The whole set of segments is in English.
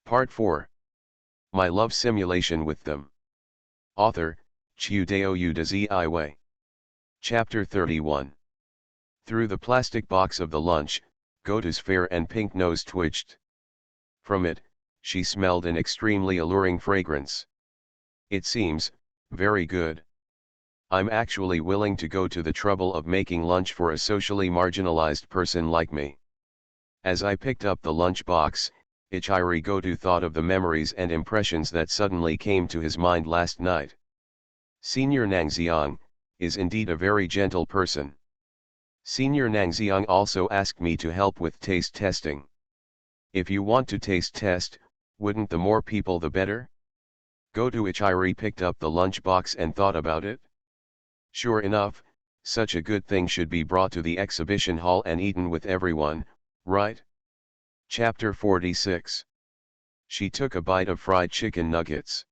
Part 4. My Love Simulation with Them. Author, Chiudeo Udaziiwe. Chapter 31. Through the plastic box of the lunch, Goto's fair and pink nose twitched. From it, she smelled an extremely alluring fragrance. It seems very good. I'm actually willing to go to the trouble of making lunch for a socially marginalized person like me. As I picked up the lunch box, Ichiro Goto thought of the memories and impressions that suddenly came to his mind last night. Senior Nangxiang is indeed a very gentle person. Senior Nangxiang also asked me to help with taste testing. If you want to taste test, wouldn't the more people the better? Goto Ichiro picked up the lunch box and thought about it. Sure enough, such a good thing should be brought to the exhibition hall and eaten with everyone, right? Chapter 46. She took a bite of fried chicken nuggets.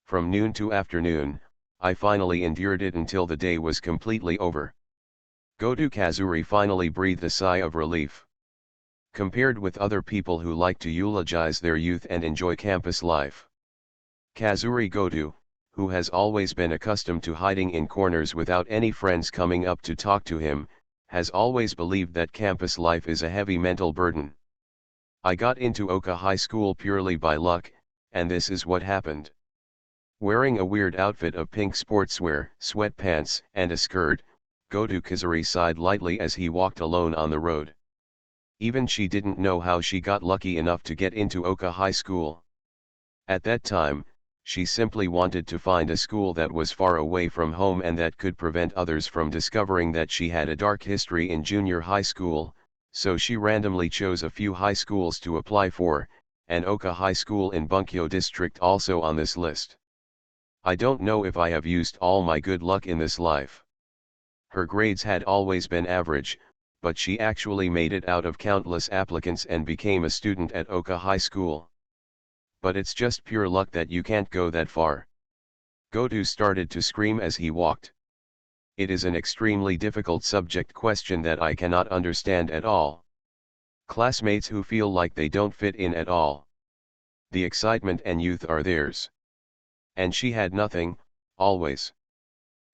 From noon to afternoon, I finally endured it until the day was completely over. Goto Kazuri finally breathed a sigh of relief. Compared with other people who like to eulogize their youth and enjoy campus life, Kazuri Goto, who has always been accustomed to hiding in corners without any friends coming up to talk to him, has always believed that campus life is a heavy mental burden. I got into Oka High School purely by luck, and this is what happened. Wearing a weird outfit of pink sportswear, sweatpants, and a skirt, Goto Kazuri sighed lightly as he walked alone on the road. Even she didn't know how she got lucky enough to get into Oka High School. At that time, she simply wanted to find a school that was far away from home and that could prevent others from discovering that she had a dark history in junior high school, so she randomly chose a few high schools to apply for, and Oka High School in Bunkyo District also on this list. I don't know if I have used all my good luck in this life. Her grades had always been average, but she actually made it out of countless applicants and became a student at Oka High School. But it's just pure luck that you can't go that far. Goto started to scream as he walked. It is an extremely difficult subject question that I cannot understand at all. Classmates who feel like they don't fit in at all. The excitement and youth are theirs. And she had nothing, always.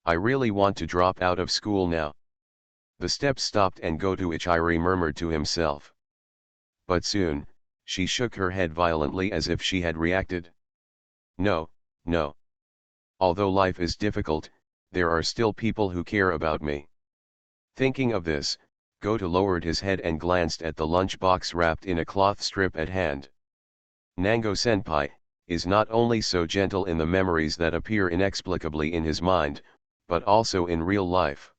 I really want to drop out of school now. The steps stopped and Goto Ichiro murmured to himself. But soon, she shook her head violently as if she had reacted. No, no. Although life is difficult, there are still people who care about me. Thinking of this, Goto lowered his head and glanced at the lunchbox wrapped in a cloth strip at hand. Nango-senpai is not only so gentle in the memories that appear inexplicably in his mind, but also in real life.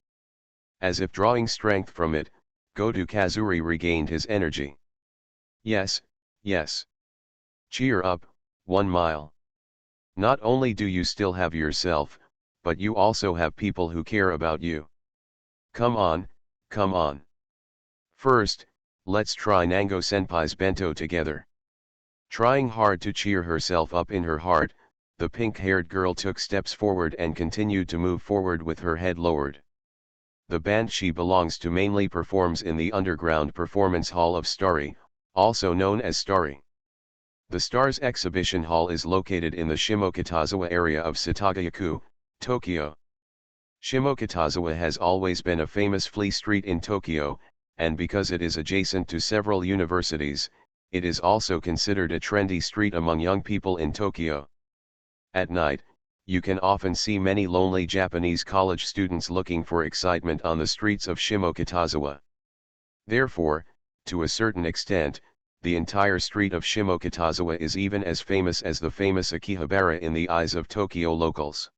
As if drawing strength from it, Goto Kazuri regained his energy. Yes, yes. Cheer up, 1 mile. Not only do you still have yourself, but you also have people who care about you. Come on, come on. First, let's try Nango-senpai's bento together. Trying hard to cheer herself up in her heart, the pink-haired girl took steps forward and continued to move forward with her head lowered. The band she belongs to mainly performs in the underground performance hall of Starry, also known as Starry. The Stars exhibition hall is located in the Shimokitazawa area of Satagayaku, Tokyo. Shimokitazawa has always been a famous flea street in Tokyo, and because it is adjacent to several universities, it is also considered a trendy street among young people in Tokyo. At night, you can often see many lonely Japanese college students looking for excitement on the streets of Shimokitazawa. Therefore, to a certain extent, the entire street of Shimokitazawa is even as famous as the famous Akihabara in the eyes of Tokyo locals.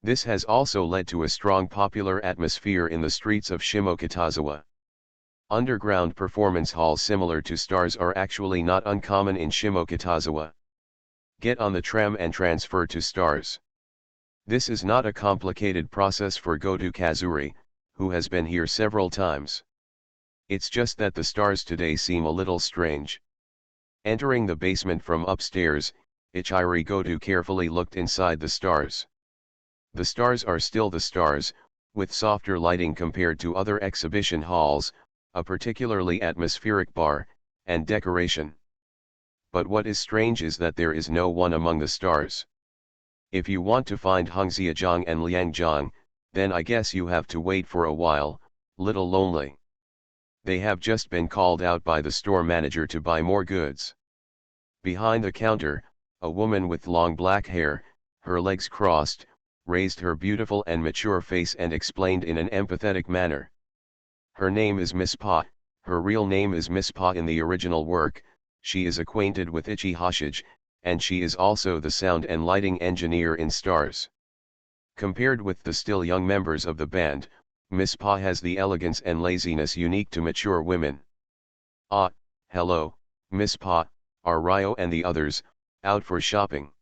This has also led to a strong popular atmosphere in the streets of Shimokitazawa. Underground performance halls similar to Stars are actually not uncommon in Shimokitazawa. Get on the tram and transfer to Stars. This is not a complicated process for Goto Kazuri, who has been here several times. It's just that the Stars today seem a little strange. Entering the basement from upstairs, Ichiro Goto carefully looked inside the Stars. The Stars are still the Stars, with softer lighting compared to other exhibition halls, a particularly atmospheric bar, and decoration. But what is strange is that there is no one among the stars. If you want to find Hongxiajiang and Liangjiang, then I guess you have to wait for a while, little lonely. They have just been called out by the store manager to buy more goods. Behind the counter, a woman with long black hair, her legs crossed, raised her beautiful and mature face and explained in an empathetic manner. Her name is Miss Pa, her real name is Miss Pa in the original work. She is acquainted with Ichi Hoshige, and she is also the sound and lighting engineer in Stars. Compared with the still young members of the band, Miss Pa has the elegance and laziness unique to mature women. Ah, hello, Miss Pa, are Ryo and the others out for shopping?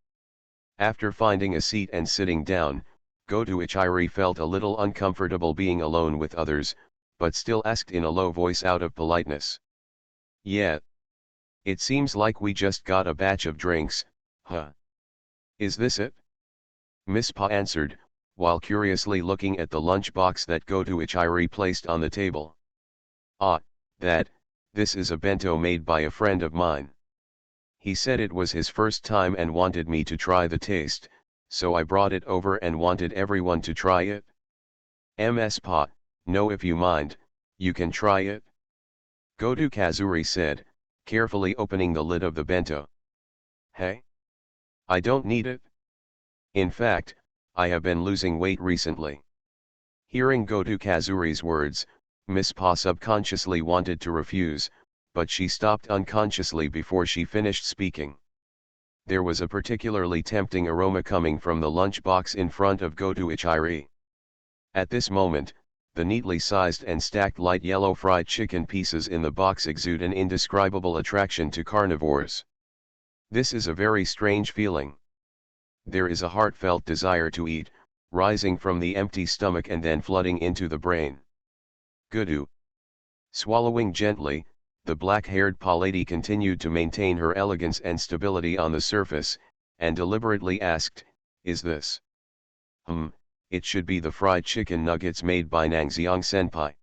After finding a seat and sitting down, Goto Ichiri felt a little uncomfortable being alone with others, but still asked in a low voice out of politeness. Yeah. It seems like we just got a batch of drinks, huh? Is this it? Miss Pa answered, while curiously looking at the lunchbox that Goto Ichiri placed on the table. Ah, this is a bento made by a friend of mine. He said it was his first time and wanted me to try the taste, so I brought it over and wanted everyone to try it. Ms. Pa, no, if you mind, you can try it. Goto Kazuri said, carefully opening the lid of the bento. Hey? I don't need it. In fact, I have been losing weight recently. Hearing Goto Kazuri's words, Miss Pa subconsciously wanted to refuse, but she stopped unconsciously before she finished speaking. There was a particularly tempting aroma coming from the lunchbox in front of Goto Ichiri. At this moment, the neatly sized and stacked light yellow fried chicken pieces in the box exude an indescribable attraction to carnivores. This is a very strange feeling. There is a heartfelt desire to eat, rising from the empty stomach and then flooding into the brain. Goto. Swallowing gently, the black-haired Palady continued to maintain her elegance and stability on the surface, and deliberately asked, is this? It should be the fried chicken nuggets made by Nangxiang Senpai.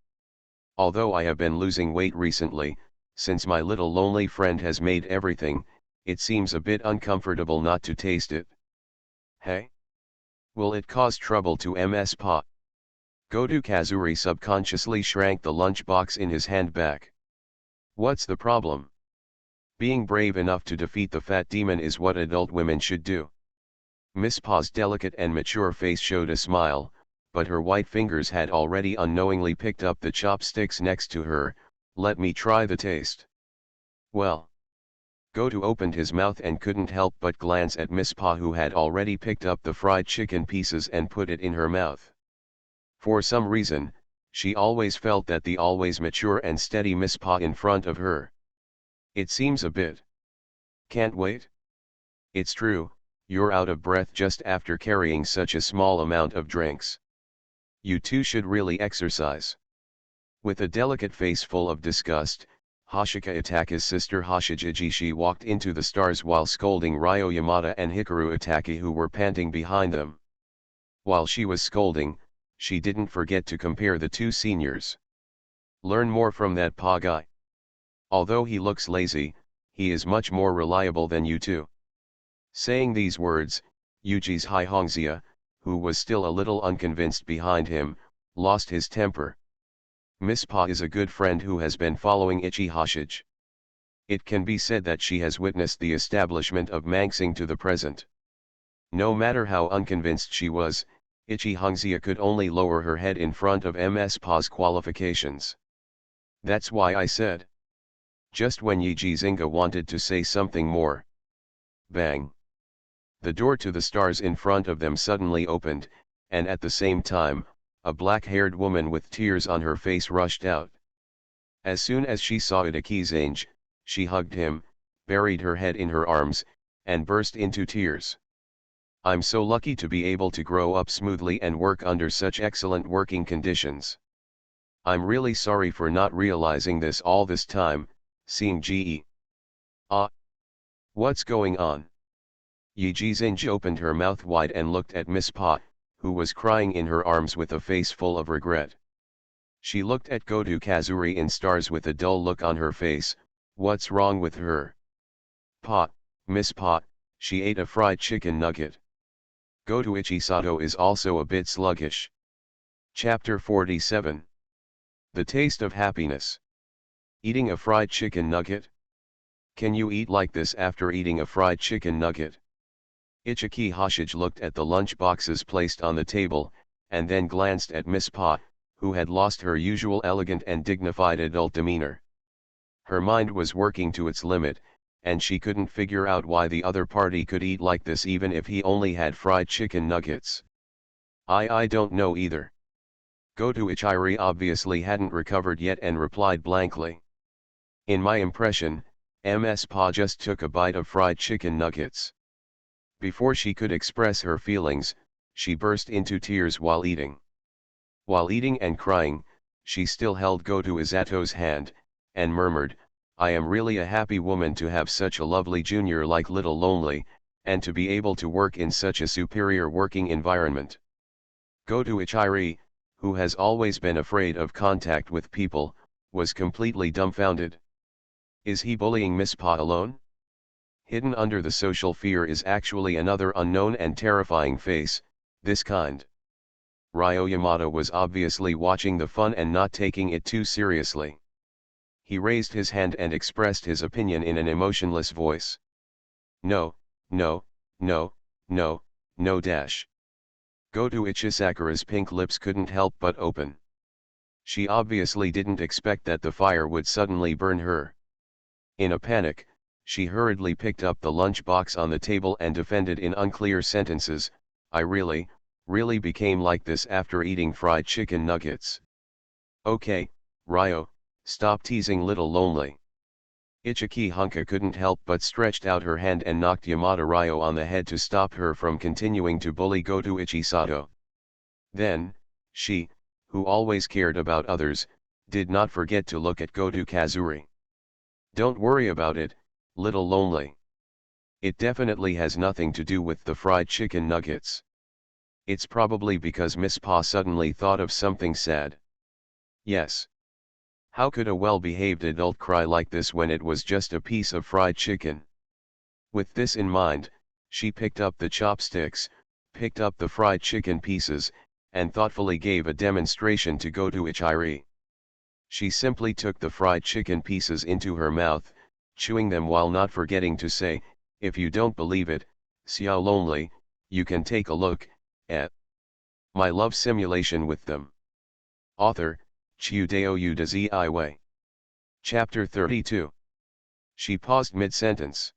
Although I have been losing weight recently, since my little lonely friend has made everything, it seems a bit uncomfortable not to taste it. Hey? Will it cause trouble to Ms. Pa? Goto Kazuri subconsciously shrank the lunchbox in his handbag. What's the problem? Being brave enough to defeat the fat demon is what adult women should do. Miss Pa's delicate and mature face showed a smile, but her white fingers had already unknowingly picked up the chopsticks next to her. Let me try the taste. Well. Goto opened his mouth and couldn't help but glance at Miss Pa, who had already picked up the fried chicken pieces and put it in her mouth. For some reason, she always felt that the always mature and steady Miss Pa in front of her. It seems a bit. Can't wait? It's true, you're out of breath just after carrying such a small amount of drinks. You two should really exercise. With a delicate face full of disgust, Hoshika Itaka's sister Hoshijijishi walked into the stars while scolding Ryo Yamada and Hikaru Itaki, who were panting behind them. While she was scolding, she didn't forget to compare the two seniors. Learn more from that Pa guy. Although he looks lazy, he is much more reliable than you two. Saying these words, Yuji's Hai Hongxia, who was still a little unconvinced behind him, lost his temper. Miss Pa is a good friend who has been following Ichi Hoshige. It can be said that she has witnessed the establishment of Manxing to the present. No matter how unconvinced she was, Ichi Hongxia could only lower her head in front of Ms. Pa's qualifications. That's why I said. Just when Yiji Zinga wanted to say something more. Bang! The door to the stars in front of them suddenly opened, and at the same time, a black-haired woman with tears on her face rushed out. As soon as she saw Itaki-Zange, she hugged him, buried her head in her arms, and burst into tears. I'm so lucky to be able to grow up smoothly and work under such excellent working conditions. I'm really sorry for not realizing this all this time, seeing GE. Ah! What's going on? Yiji-Zinge opened her mouth wide and looked at Miss Pa, who was crying in her arms with a face full of regret. She looked at Goto Kazuri in stars with a dull look on her face. What's wrong with her? Pa, Miss Pa, she ate a fried chicken nugget. Goto Ichisato is also a bit sluggish. Chapter 47. The Taste of Happiness. Eating a fried chicken nugget? Can you eat like this after eating a fried chicken nugget? Ichiki Hoshige looked at the lunch boxes placed on the table, and then glanced at Miss Pa, who had lost her usual elegant and dignified adult demeanor. Her mind was working to its limit, and she couldn't figure out why the other party could eat like this even if he only had fried chicken nuggets. I don't know either. Goto Ichiri obviously hadn't recovered yet and replied blankly. In my impression, Ms. Pa just took a bite of fried chicken nuggets. Before she could express her feelings, she burst into tears while eating. While eating and crying, she still held Goto Izato's hand, and murmured, I am really a happy woman to have such a lovely junior like Little Lonely, and to be able to work in such a superior working environment. Goto Ichiri, who has always been afraid of contact with people, was completely dumbfounded. Is he bullying Miss Pa alone? Hidden under the social fear is actually another unknown and terrifying face, this kind. Ryo Yamada was obviously watching the fun and not taking it too seriously. He raised his hand and expressed his opinion in an emotionless voice. No, no, no, no, no dash. Goto Ichisakura's pink lips couldn't help but open. She obviously didn't expect that the fire would suddenly burn her. In a panic, she hurriedly picked up the lunch box on the table and defended in unclear sentences, I really became like this after eating fried chicken nuggets. Okay, Ryo, stop teasing Little Lonely. Ichiki Honka couldn't help but stretched out her hand and knocked Yamada Ryo on the head to stop her from continuing to bully Goto Ichisato. Then, she, who always cared about others, did not forget to look at Goto Kazuri. Don't worry about it, Little Lonely. It definitely has nothing to do with the fried chicken nuggets. It's probably because Miss Pa suddenly thought of something sad. Yes. How could a well-behaved adult cry like this when it was just a piece of fried chicken? With this in mind, she picked up the chopsticks, picked up the fried chicken pieces, and thoughtfully gave a demonstration to Goto Ichiri. She simply took the fried chicken pieces into her mouth, chewing them while not forgetting to say, if you don't believe it, Xiao Lonely, you can take a look at my love simulation with them. Author, Chiudeo Udazi. Chapter 32. She paused mid-sentence.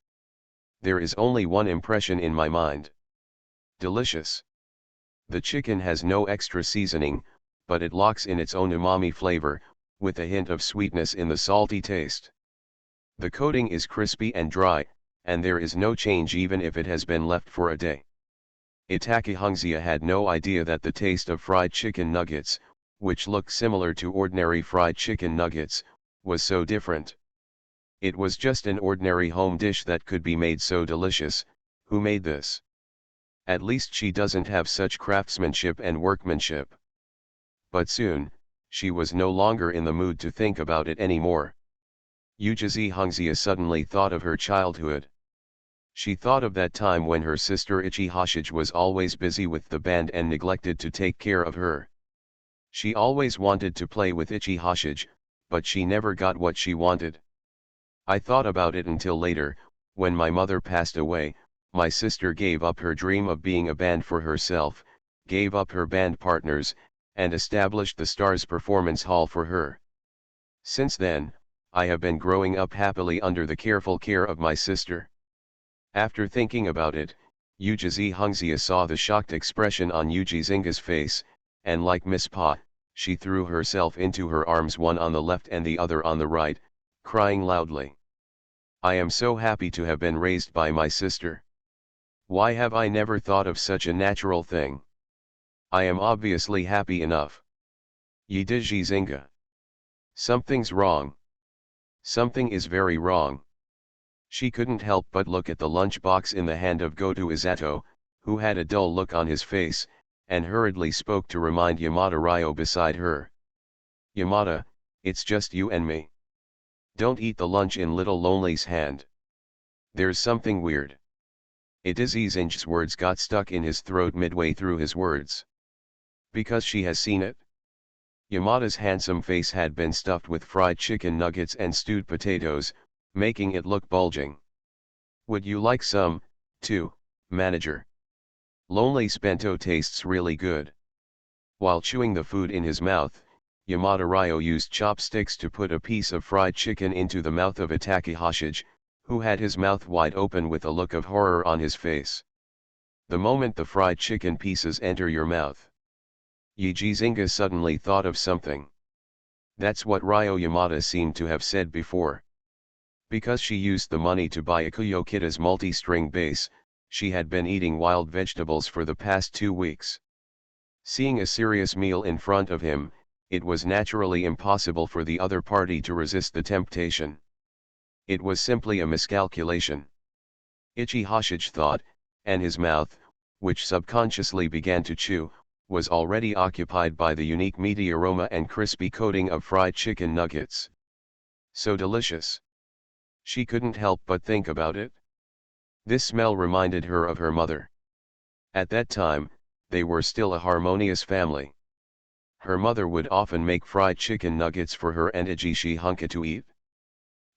There is only one impression in my mind. Delicious. The chicken has no extra seasoning, but it locks in its own umami flavor, with a hint of sweetness in the salty taste. The coating is crispy and dry, and there is no change even if it has been left for a day. Itaki Hungzia had no idea that the taste of fried chicken nuggets, which looked similar to ordinary fried chicken nuggets, was so different. It was just an ordinary home dish that could be made so delicious. Who made this? At least she doesn't have such craftsmanship and workmanship. But soon, she was no longer in the mood to think about it anymore. Ujizi Hungzia suddenly thought of her childhood. She thought of that time when her sister Ichi Hoshige was always busy with the band and neglected to take care of her. She always wanted to play with Ichi Hoshige, but she never got what she wanted. I thought about it until later, when my mother passed away. My sister gave up her dream of being a band for herself, gave up her band partners, and established the Stars Performance Hall for her. Since then, I have been growing up happily under the careful care of my sister. After thinking about it, Ujizi Hungzia saw the shocked expression on Yuji Zinga's face, and like Miss Pa, she threw herself into her arms, one on the left and the other on the right, crying loudly. I am so happy to have been raised by my sister. Why have I never thought of such a natural thing? I am obviously happy enough. Yidiji Zinga. Something's wrong. Something is very wrong. She couldn't help but look at the lunchbox in the hand of Goto Izato, who had a dull look on his face, and hurriedly spoke to remind Yamada Ryo beside her. Yamada, it's just you and me. Don't eat the lunch in Little Lonely's hand. There's something weird. Itazin's words got stuck in his throat midway through his words. Because she has seen it? Yamada's handsome face had been stuffed with fried chicken nuggets and stewed potatoes, making it look bulging. Would you like some, too, manager? Lonely Spento tastes really good. While chewing the food in his mouth, Yamada Ryo used chopsticks to put a piece of fried chicken into the mouth of Itaki Hoshige, who had his mouth wide open with a look of horror on his face. The moment the fried chicken pieces enter your mouth, Yijizinga suddenly thought of something. That's what Ryo Yamada seemed to have said before. Because she used the money to buy Ikuyo Kita's multi-string bass, she had been eating wild vegetables for the past 2 weeks. Seeing a serious meal in front of him, it was naturally impossible for the other party to resist the temptation. It was simply a miscalculation. Ichi Hoshige thought, and his mouth, which subconsciously began to chew, was already occupied by the unique meaty aroma and crispy coating of fried chicken nuggets. So delicious. She couldn't help but think about it. This smell reminded her of her mother. At that time, they were still a harmonious family. Her mother would often make fried chicken nuggets for her and Ijishi Hunka to eat.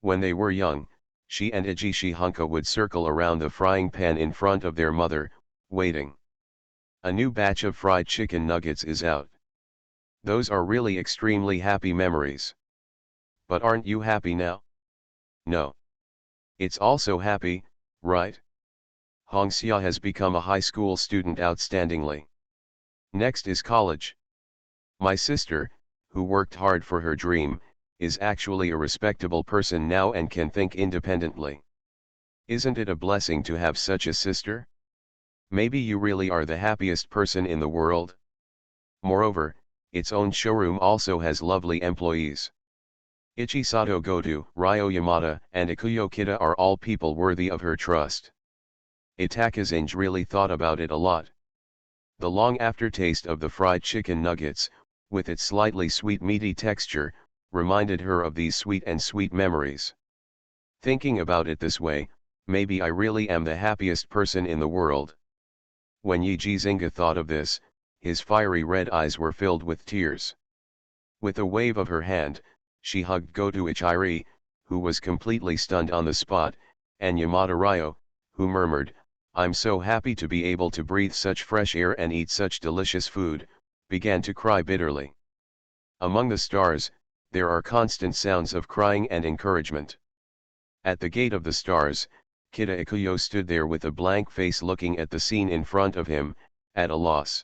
When they were young, she and Ijishi Hunka would circle around the frying pan in front of their mother, waiting. A new batch of fried chicken nuggets is out. Those are really extremely happy memories. But aren't you happy now? No. It's also happy, right? Hongxia has become a high school student outstandingly. Next is college. My sister, who worked hard for her dream, is actually a respectable person now and can think independently. Isn't it a blessing to have such a sister? Maybe you really are the happiest person in the world. Moreover, its own showroom also has lovely employees. Ichisato Goto, Ryo Yamada, and Ikuyo Kita are all people worthy of her trust. Itakizinge really thought about it a lot. The long aftertaste of the fried chicken nuggets, with its slightly sweet meaty texture, reminded her of these sweet memories. Thinking about it this way, maybe I really am the happiest person in the world. When Yijizinga thought of this, his fiery red eyes were filled with tears. With a wave of her hand, she hugged Goto Ichiri, who was completely stunned on the spot, and Yamada Ryo, who murmured, "I'm so happy to be able to breathe such fresh air and eat such delicious food," began to cry bitterly. Among the stars, there are constant sounds of crying and encouragement. At the gate of the stars, Kita Ikuyo stood there with a blank face looking at the scene in front of him, at a loss.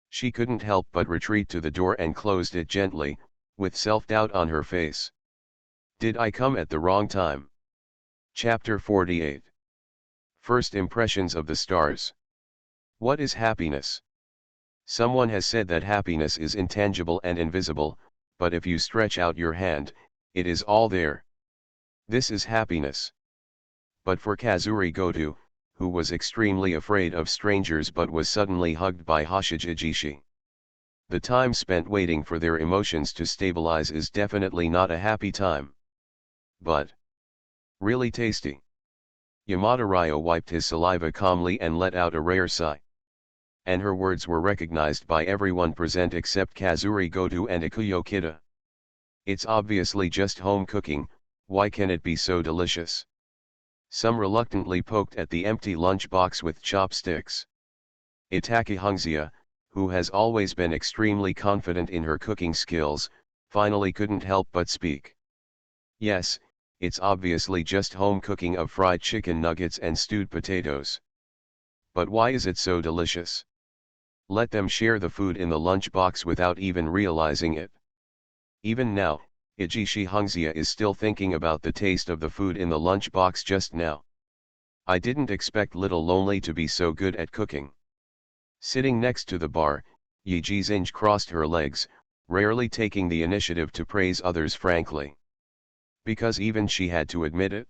She couldn't help but retreat to the door and closed it gently, with self-doubt on her face. Did I come at the wrong time? Chapter 48. First impressions of the stars. What is happiness? Someone has said that happiness is intangible and invisible, but if you stretch out your hand, it is all there. This is happiness. But for Kazuri Goto, who was extremely afraid of strangers but was suddenly hugged by Hoshige Ijishi, the time spent waiting for their emotions to stabilize is definitely not a happy time. But really tasty. Yamada Ryo wiped his saliva calmly and let out a rare sigh. And her words were recognized by everyone present except Kazuri Goto and Ikuyo Kita. It's obviously just home cooking, why can it be so delicious? Some reluctantly poked at the empty lunchbox with chopsticks. Itaki Hongxia, who has always been extremely confident in her cooking skills, finally couldn't help but speak. Yes, it's obviously just home cooking of fried chicken nuggets and stewed potatoes. But why is it so delicious? Let them share the food in the lunchbox without even realizing it. Even now, Ijishi Hongxia is still thinking about the taste of the food in the lunchbox just now. I didn't expect little Lonely to be so good at cooking. Sitting next to the bar, Yijizinge crossed her legs, rarely taking the initiative to praise others frankly. Because even she had to admit it.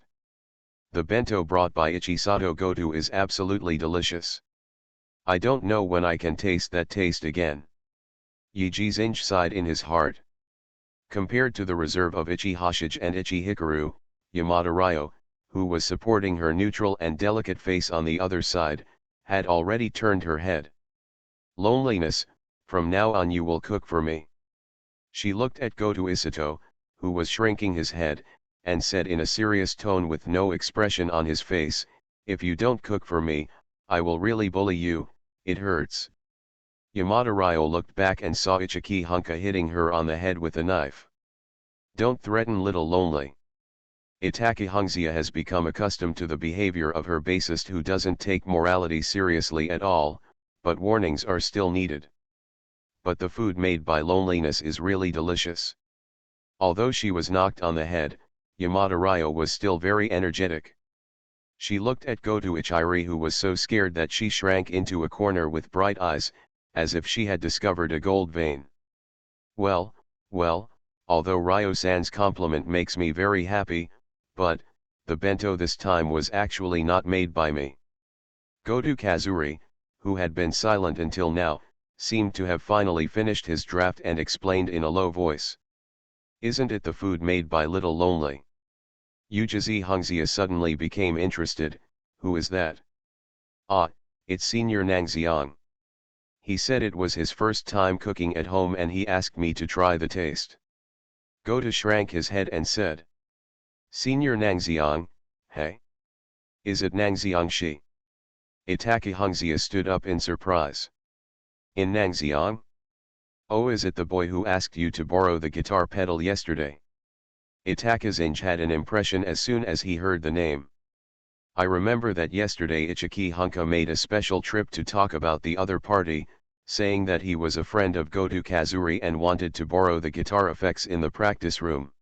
The bento brought by Ichisato Goto is absolutely delicious. I don't know when I can taste that taste again. Yijizinge sighed in his heart. Compared to the reserve of Ichi Hoshige and Ichi Hikaru, Yamada Ryo, who was supporting her neutral and delicate face on the other side, had already turned her head. "Loneliness, from now on you will cook for me." She looked at Goto Isato, who was shrinking his head, and said in a serious tone with no expression on his face, "If you don't cook for me, I will really bully you, it hurts." Yamada Ryo looked back and saw Ichiki Hunka hitting her on the head with a knife. "Don't threaten little lonely." Itaki Hungzia has become accustomed to the behavior of her bassist who doesn't take morality seriously at all, but warnings are still needed. But the food made by Loneliness is really delicious. Although she was knocked on the head, Yamada Ryo was still very energetic. She looked at Goto Ichiri, who was so scared that she shrank into a corner with bright eyes, as if she had discovered a gold vein. Well, although Ryo-san's compliment makes me very happy, but, the bento this time was actually not made by me. Goto Kazuri, who had been silent until now, seemed to have finally finished his draft and explained in a low voice. "Isn't it the food made by Little Lonely?" Ujizi Hungzia suddenly became interested. "Who is that?" "Ah, it's Senior Nangxiang. He said it was his first time cooking at home and he asked me to try the taste." Goto shrank his head and said, "Senior Nangxiang, hey? Is it Nangxiang Shi?" Itaki Hungzia stood up in surprise. "In Nangxiang? Oh, is it the boy who asked you to borrow the guitar pedal yesterday?" Itaki Zinj had an impression as soon as he heard the name. "I remember that yesterday Ichiki Hunka made a special trip to talk about the other party, saying that he was a friend of Goto Kazuri and wanted to borrow the guitar effects in the practice room.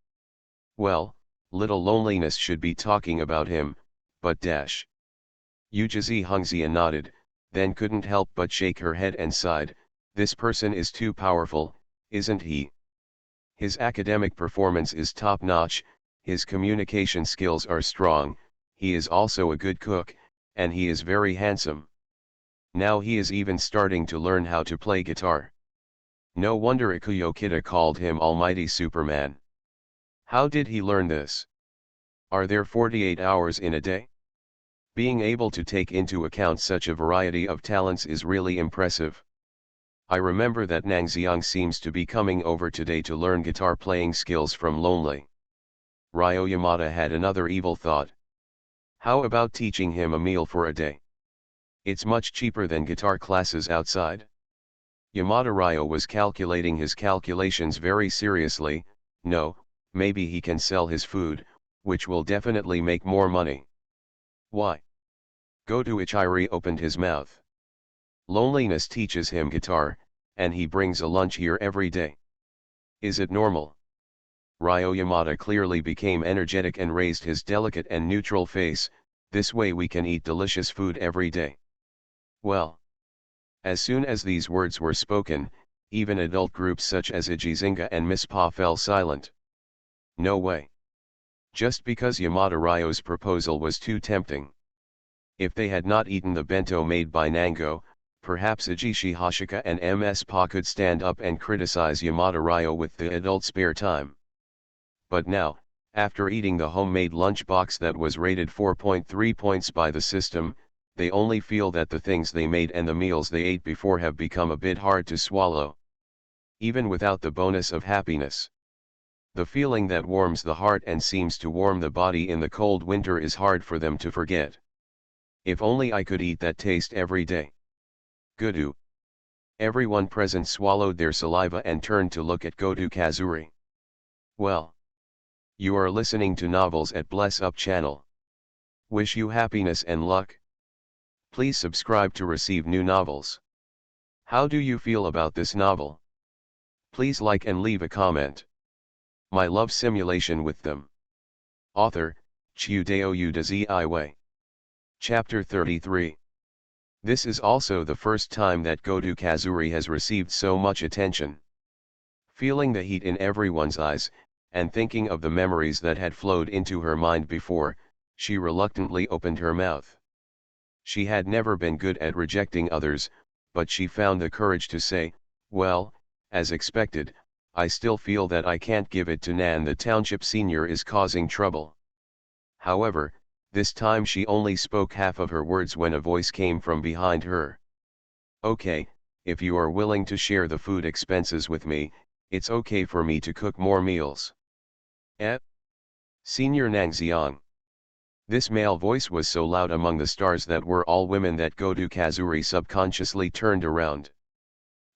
Well, Little Loneliness should be talking about him, but dash." Ujizi Hungzia nodded, then couldn't help but shake her head and sighed, "This person is too powerful, isn't he? His academic performance is top-notch, his communication skills are strong, he is also a good cook, and he is very handsome. Now he is even starting to learn how to play guitar. No wonder Ikuyo Kida called him Almighty Superman. How did he learn this? Are there 48 hours in a day? Being able to take into account such a variety of talents is really impressive. I remember that Nangxiang seems to be coming over today to learn guitar playing skills from Lonely." Ryo Yamada had another evil thought. How about teaching him a meal for a day? It's much cheaper than guitar classes outside. Yamada Ryo was calculating his calculations very seriously. No, maybe he can sell his food, which will definitely make more money. Why? Goto Ichiri opened his mouth. Loneliness teaches him guitar, and he brings a lunch here every day. Is it normal? Ryo Yamada clearly became energetic and raised his delicate and neutral face. This way we can eat delicious food every day. Well. As soon as these words were spoken, even adult groups such as Ijizinga and Miss Pa fell silent. No way. Just because Yamada Ryo's proposal was too tempting. If they had not eaten the bento made by Nango, perhaps Ajishi Hashika and MS Pa could stand up and criticize Yamada Ryo with the adult spare time. But now, after eating the homemade lunchbox that was rated 4.3 points by the system, they only feel that the things they made and the meals they ate before have become a bit hard to swallow. Even without the bonus of happiness. The feeling that warms the heart and seems to warm the body in the cold winter is hard for them to forget. If only I could eat that taste every day. Goto. Everyone present swallowed their saliva and turned to look at Goto Kazuri. Well. You are listening to Novels at Bless Up channel. Wish you happiness and luck. Please subscribe to receive new novels. How do you feel about this novel? Please like and leave a comment. My love simulation with them. Author, Chiudeo Udaziiwe. Chapter 33. This is also the first time that Goto Kazuri has received so much attention. Feeling the heat in everyone's eyes, and thinking of the memories that had flowed into her mind before, she reluctantly opened her mouth. She had never been good at rejecting others, but she found the courage to say, well, as expected, I still feel that I can't give it to Nan. The township senior is causing trouble. However, This time she only spoke half of her words when a voice came from behind her. Okay, if you are willing to share the food expenses with me, it's okay for me to cook more meals. Eh? Senior Nangxiang. This male voice was so loud among the stars that were all women that Godu Kazuri subconsciously turned around.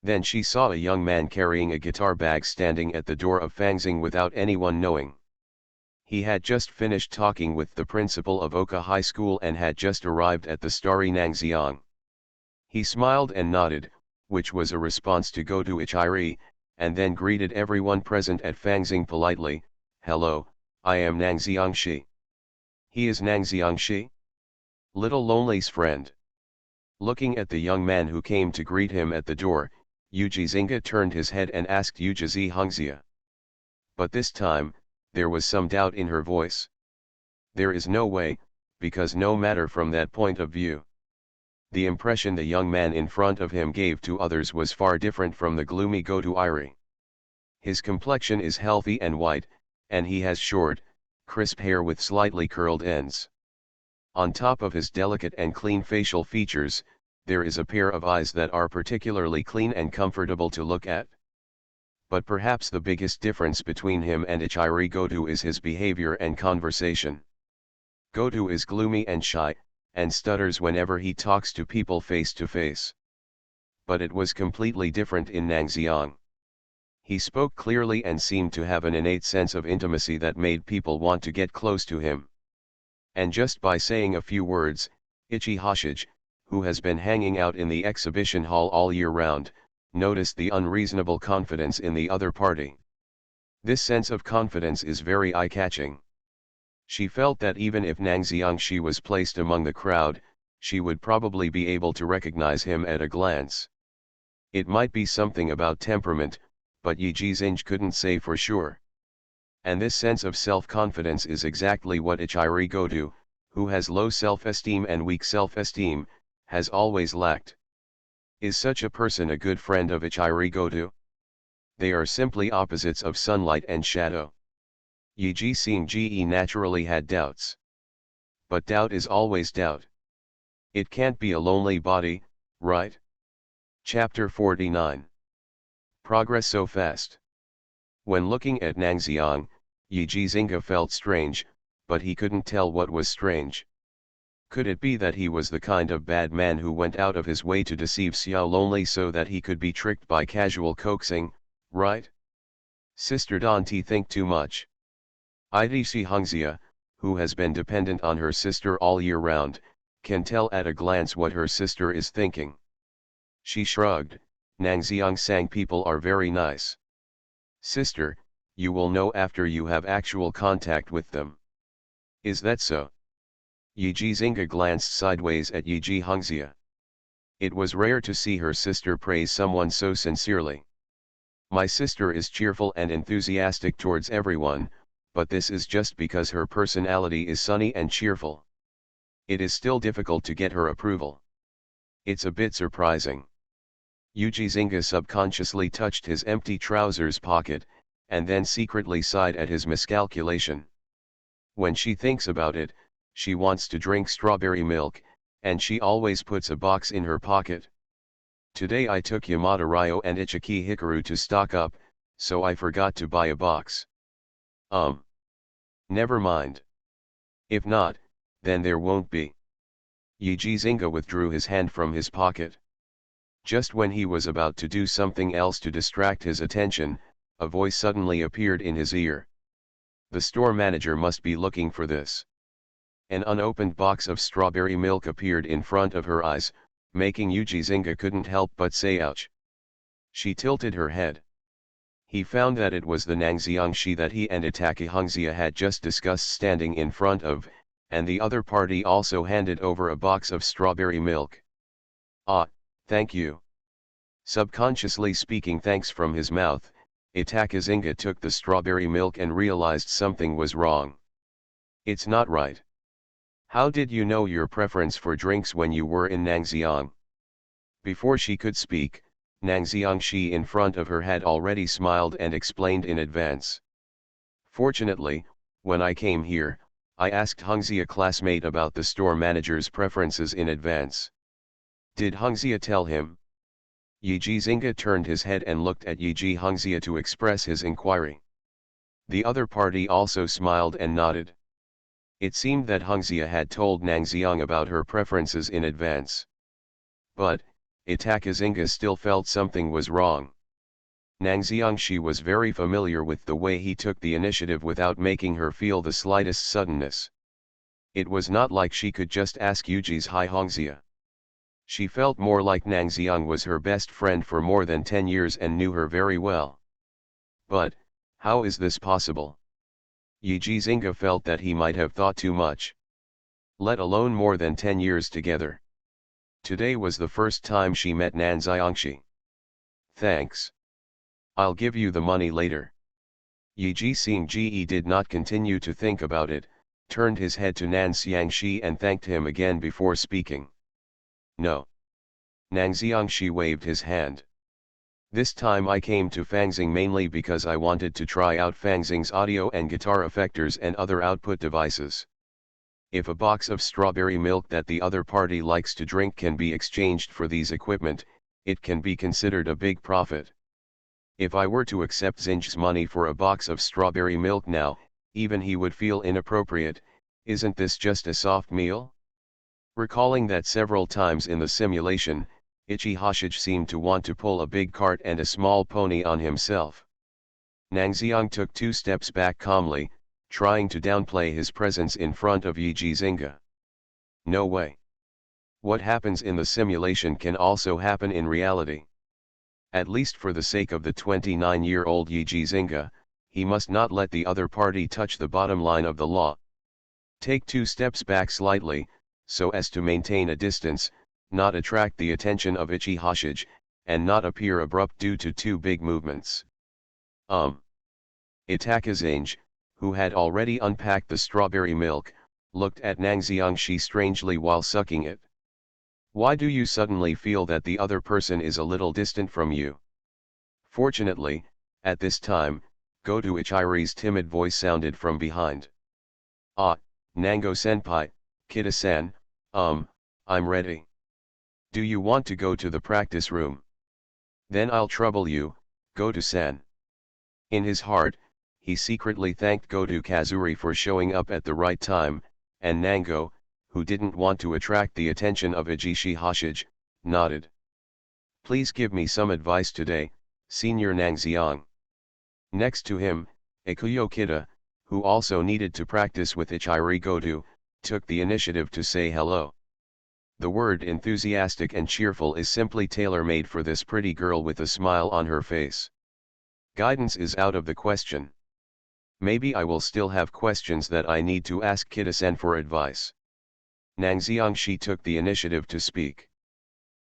Then she saw a young man carrying a guitar bag standing at the door of Fangxing without anyone knowing. He had just finished talking with the principal of Oka High School and had just arrived at the starry Nangxiang. He smiled and nodded, which was a response to Godu Ichiri, and then greeted everyone present at Fangxing politely, "Hello, I am Nangxiang Shi." "He is Nangxiang Shi? Little Lonely's friend." Looking at the young man who came to greet him at the door, Yuji Zinga turned his head and asked Yuji Hongxia. But this time, there was some doubt in her voice. There is no way, because no matter from that point of view. The impression the young man in front of him gave to others was far different from the gloomy Godu Iri. His complexion is healthy and white, and he has short, crisp hair with slightly curled ends. On top of his delicate and clean facial features, there is a pair of eyes that are particularly clean and comfortable to look at. But perhaps the biggest difference between him and Ichiri Godu is his behavior and conversation. Godu is gloomy and shy, and stutters whenever he talks to people face to face. But it was completely different in Nangxiang. He spoke clearly and seemed to have an innate sense of intimacy that made people want to get close to him. And just by saying a few words, Ichi Hoshige, who has been hanging out in the exhibition hall all year round, noticed the unreasonable confidence in the other party. This sense of confidence is very eye-catching. She felt that even if Nangxiang Shi was placed among the crowd, she would probably be able to recognize him at a glance. It might be something about temperament, but Yi Jizing couldn't say for sure. And this sense of self-confidence is exactly what Ichiri Godu, who has low self-esteem and weak self-esteem, has always lacked. Is such a person a good friend of Ichiri Godu? They are simply opposites of sunlight and shadow. Yi Jizing naturally had doubts. But doubt is always doubt. It can't be a lonely body, right? Chapter 49. Progress so fast. When looking at Nangxiang, Yi Jizing felt strange, but he couldn't tell what was strange. Could it be that he was the kind of bad man who went out of his way to deceive Xiao Lonely so that he could be tricked by casual coaxing, right? Sister, don't think too much. Yuji Hongxia, who has been dependent on her sister all year round, can tell at a glance what her sister is thinking. She shrugged. Nangxiang sang people are very nice. Sister, you will know after you have actual contact with them. Is that so? Yi Jizing glanced sideways at Yuji Hongxia. It was rare to see her sister praise someone so sincerely. My sister is cheerful and enthusiastic towards everyone, but this is just because her personality is sunny and cheerful. It is still difficult to get her approval. It's a bit surprising. Yuji Jizing subconsciously touched his empty trousers pocket, and then secretly sighed at his miscalculation. When she thinks about it, she wants to drink strawberry milk, and she always puts a box in her pocket. Today I took Yamada Ryo and Ichiki Hikaru to stock up, so I forgot to buy a box. Never mind. If not, then there won't be. Yi Jizing withdrew his hand from his pocket. Just when he was about to do something else to distract his attention, a voice suddenly appeared in his ear. The store manager must be looking for this. An unopened box of strawberry milk appeared in front of her eyes, making Yuji Jizing couldn't help but say ouch. She tilted her head. He found that it was the Nangxiang Shi that he and Itaki Hongxia had just discussed standing in front of, and the other party also handed over a box of strawberry milk. Ah, thank you. Subconsciously speaking thanks from his mouth, Itaki Zinga took the strawberry milk and realized something was wrong. It's not right. How did you know your preference for drinks when you were in Nangxiang? Before she could speak, Nangxiang Shi in front of her had already smiled and explained in advance. Fortunately, when I came here, I asked Hungzia classmate about the store manager's preferences in advance. Did Hungzia tell him? Yiji Zinga turned his head and looked at Yiji Hungzia to express his inquiry. The other party also smiled and nodded. It seemed that Hungzia had told Nangxiang about her preferences in advance. But, Itakazinga still felt something was wrong. Nangxiang she was very familiar with the way he took the initiative without making her feel the slightest suddenness. It was not like she could just ask Yuji's Hi Hongxia. She felt more like Nangxiang was her best friend for more than 10 years and knew her very well. But, how is this possible? Yiji Zinga felt that he might have thought too much. Let alone more than 10 years together. Today was the first time she met Nan Xiangxi. Thanks. I'll give you the money later. Yiji Xingji did not continue to think about it, turned his head to Nan Xiangxi and thanked him again before speaking. No. Nan Xiangxi waved his hand. This time I came to Fangxing mainly because I wanted to try out Fangxing's audio and guitar effectors and other output devices. If a box of strawberry milk that the other party likes to drink can be exchanged for these equipment, it can be considered a big profit. If I were to accept Xing's money for a box of strawberry milk now, even he would feel inappropriate. Isn't this just a soft meal? Recalling that several times in the simulation, Ichi Hoshige seemed to want to pull a big cart and a small pony on himself. Nangxiang took 2 steps back calmly, trying to downplay his presence in front of Yiji Zinga. No way. What happens in the simulation can also happen in reality. At least for the sake of the 29-year-old Yiji Zinga, he must not let the other party touch the bottom line of the law. Take 2 steps back slightly, so as to maintain a distance, not attract the attention of Ichi Hoshige, and not appear abrupt due to 2 big movements. Itakazinge, who had already unpacked the strawberry milk, looked at Nangxiangxi strangely while sucking it. Why do you suddenly feel that the other person is a little distant from you? Fortunately, at this time, Goto Ichiri's timid voice sounded from behind. Ah, Nango-senpai, Kita-san, I'm ready. Do you want to go to the practice room? Then I'll trouble you, Goto-san. In his heart, he secretly thanked Goto Kazuri for showing up at the right time, and Nango, who didn't want to attract the attention of Ichi Hoshige, nodded. Please give me some advice today, Senior Nangxiang. Next to him, Ikuyo Kita, who also needed to practice with Ichiri Goto, took the initiative to say hello. The word enthusiastic and cheerful is simply tailor-made for this pretty girl with a smile on her face. Guidance is out of the question. Maybe I will still have questions that I need to ask Kita-san for advice. Nangxiangxi took the initiative to speak.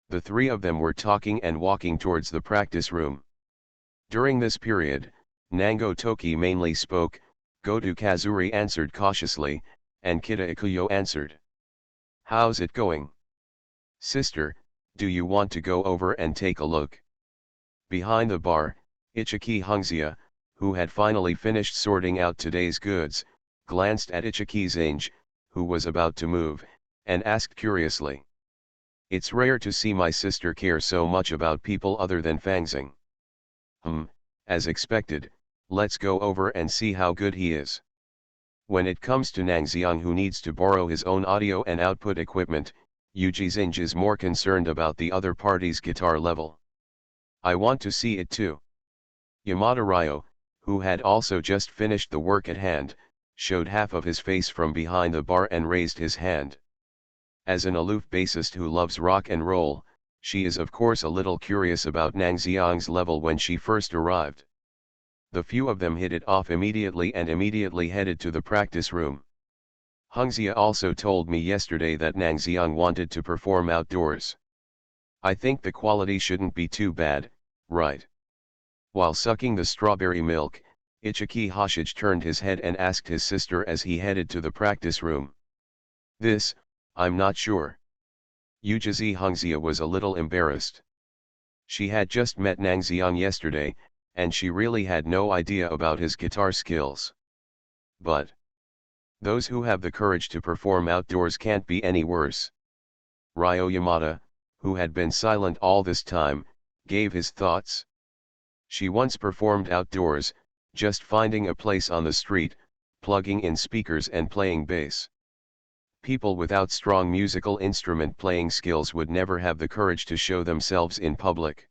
The 3 of them were talking and walking towards the practice room. During this period, Nango Toki mainly spoke, Goto Kazuri answered cautiously, and Kita Ikuyo answered. How's it going? Sister, do you want to go over and take a look? Behind the bar, Ichiki Hongxia, who had finally finished sorting out today's goods, glanced at Ichiki Zinge, who was about to move, and asked curiously. It's rare to see my sister care so much about people other than Fangxing. As expected, let's go over and see how good he is. When it comes to Nangxiang who needs to borrow his own audio and output equipment, Yuji Zinge is more concerned about the other party's guitar level. I want to see it too. Yamada Ryo, who had also just finished the work at hand, showed half of his face from behind the bar and raised his hand. As an aloof bassist who loves rock and roll, she is of course a little curious about Nangxiang's level when she first arrived. The few of them hit it off immediately and immediately headed to the practice room. Hongxia also told me yesterday that Nangxiang wanted to perform outdoors. I think the quality shouldn't be too bad, right? While sucking the strawberry milk, Ichiki Hoshige turned his head and asked his sister as he headed to the practice room. This, I'm not sure. Yujizi Hongxia was a little embarrassed. She had just met Nangxiang yesterday, and she really had no idea about his guitar skills. But Those who have the courage to perform outdoors can't be any worse. Ryo Yamada, who had been silent all this time, gave his thoughts. She once performed outdoors, just finding a place on the street, plugging in speakers and playing bass. People without strong musical instrument playing skills would never have the courage to show themselves in public.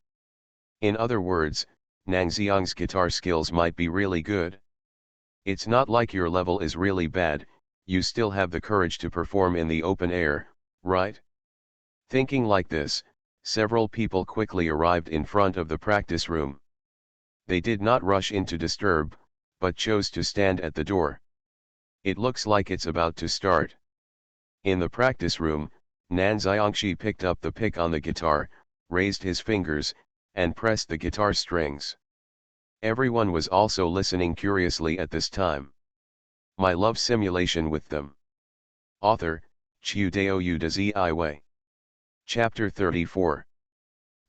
In other words, Nang Xiang's guitar skills might be really good. It's not like your level is really bad, you still have the courage to perform in the open air, right? Thinking like this, several people quickly arrived in front of the practice room. They did not rush in to disturb, but chose to stand at the door. It looks like it's about to start. In the practice room, Nan Xiangxi picked up the pick on the guitar, raised his fingers, and pressed the guitar strings. Everyone was also listening curiously at this time. My love simulation with them. Author, Chiu Dao Yu de Ziwei. Chapter 34.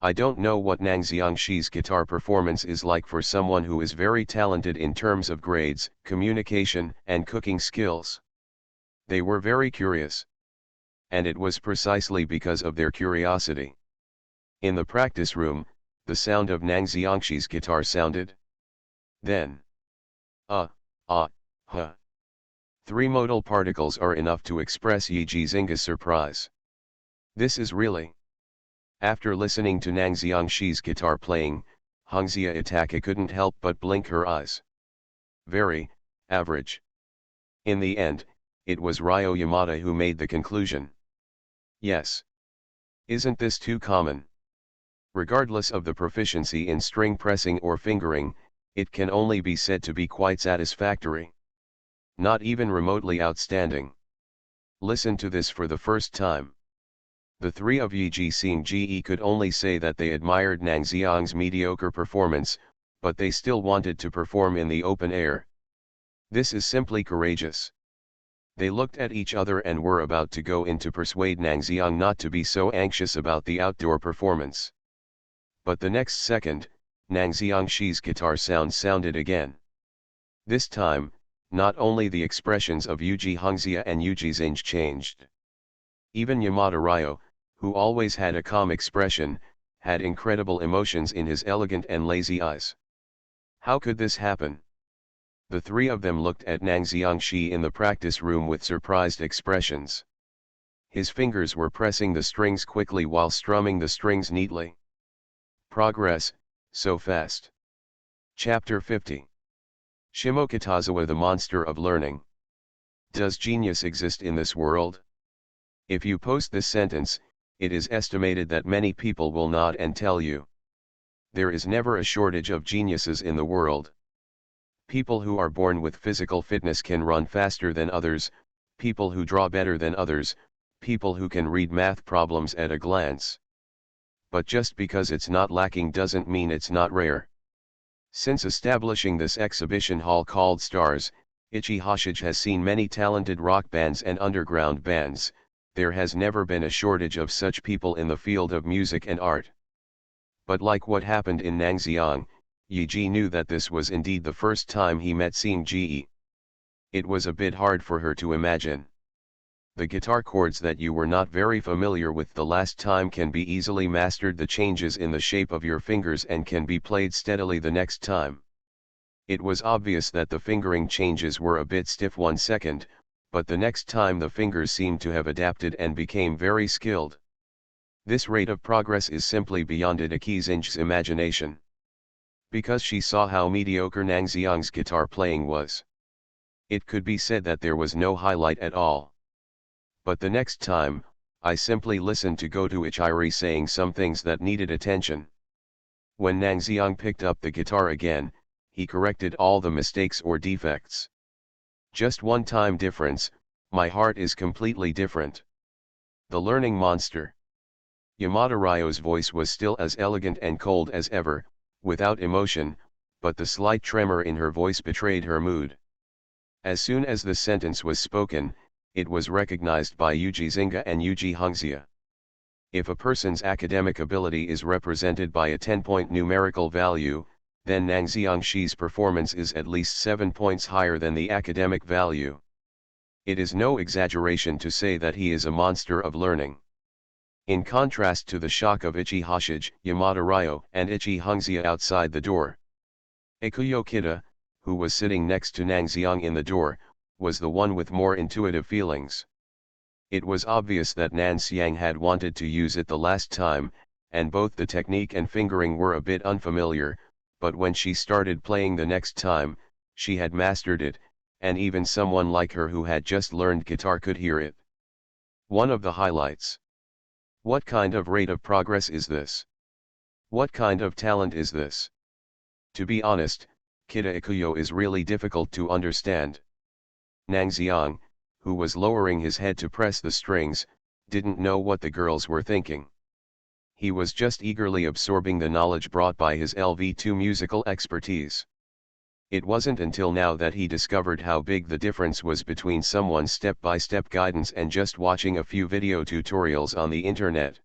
I don't know what Nang Xiangxi's guitar performance is like for someone who is very talented in terms of grades, communication, and cooking skills. They were very curious. And it was precisely because of their curiosity. In the practice room, the sound of Nang Xiangxi's guitar sounded. Then. Huh. Three modal particles are enough to express Yi Jinga's surprise. This is really. After listening to Nang Xiangxi's guitar playing, Hongxia Itaka couldn't help but blink her eyes. Very average. In the end, it was Ryo Yamada who made the conclusion. Yes. Isn't this too common? Regardless of the proficiency in string pressing or fingering, it can only be said to be quite satisfactory. Not even remotely outstanding. Listen to this for the first time. The three of Yi Jinga could only say that they admired Nang Xiang's mediocre performance, but they still wanted to perform in the open air. This is simply courageous. They looked at each other and were about to go in to persuade Nang Xiang not to be so anxious about the outdoor performance. But the next second, Nang Xiangxi's guitar sounded again. This time, not only the expressions of Yuji Hongxia and Yuji Jinga changed. Even Yamada Ryo, who always had a calm expression, had incredible emotions in his elegant and lazy eyes. How could this happen? The three of them looked at Nang Xiangxi in the practice room with surprised expressions. His fingers were pressing the strings quickly while strumming the strings neatly. Progress, so fast. Chapter 50. Shimokitazawa, the monster of learning. Does genius exist in this world? If you post this sentence, it is estimated that many people will nod and tell you. There is never a shortage of geniuses in the world. People who are born with physical fitness can run faster than others, people who draw better than others, people who can read math problems at a glance. But just because it's not lacking doesn't mean it's not rare. Since establishing this exhibition hall called Stars, Ichi Hoshige has seen many talented rock bands and underground bands. There has never been a shortage of such people in the field of music and art. But like what happened in Nang Xiang, Yi Ji knew that this was indeed the first time he met Sing Ji. It was a bit hard for her to imagine. The guitar chords that you were not very familiar with the last time can be easily mastered, the changes in the shape of your fingers, and can be played steadily the next time. It was obvious that the fingering changes were a bit stiff 1 second, but the next time the fingers seemed to have adapted and became very skilled. This rate of progress is simply beyond Ichi Jinga's imagination. Because she saw how mediocre Nang Xiang's guitar playing was. It could be said that there was no highlight at all. But the next time, I simply listened to Goto Ichiri saying some things that needed attention. When Nang Xiang picked up the guitar again, he corrected all the mistakes or defects. Just one time difference, my heart is completely different. The learning monster. Yamada Ryo's voice was still as elegant and cold as ever, without emotion, but the slight tremor in her voice betrayed her mood. As soon as the sentence was spoken, it was recognized by Yuji Jinga and Yuji Hongxia. If a person's academic ability is represented by a 10-point numerical value, then Nang Xiangxi's performance is at least 7 points higher than the academic value. It is no exaggeration to say that he is a monster of learning. In contrast to the shock of Ichi Hoshige, Yamada Ryo, and Ichi Hungzia outside the door, Ikuyo Kida, who was sitting next to Nangxiang in the door, was the one with more intuitive feelings. It was obvious that Nangxiang had wanted to use it the last time, and both the technique and fingering were a bit unfamiliar, but when she started playing the next time, she had mastered it, and even someone like her who had just learned guitar could hear it. One of the highlights. What kind of rate of progress is this? What kind of talent is this? To be honest, Kida Ikuyo is really difficult to understand. Nangxiang, who was lowering his head to press the strings, didn't know what the girls were thinking. He was just eagerly absorbing the knowledge brought by his LV2 musical expertise. It wasn't until now that he discovered how big the difference was between someone's step-by-step guidance and just watching a few video tutorials on the internet.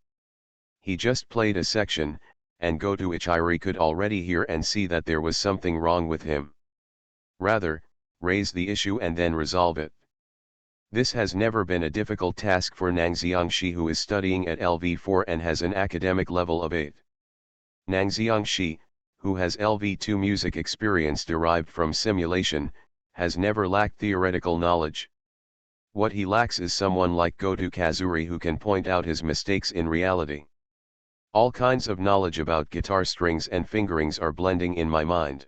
He just played a section, and Goto Ichiri could already hear and see that there was something wrong with him. Rather, raise the issue and then resolve it. This has never been a difficult task for Nangxiang Shi, who is studying at LV4 and has an academic level of 8. Nangxiang Shi, who has LV2 music experience derived from simulation, has never lacked theoretical knowledge. What he lacks is someone like Goto Kazuri who can point out his mistakes in reality. All kinds of knowledge about guitar strings and fingerings are blending in my mind.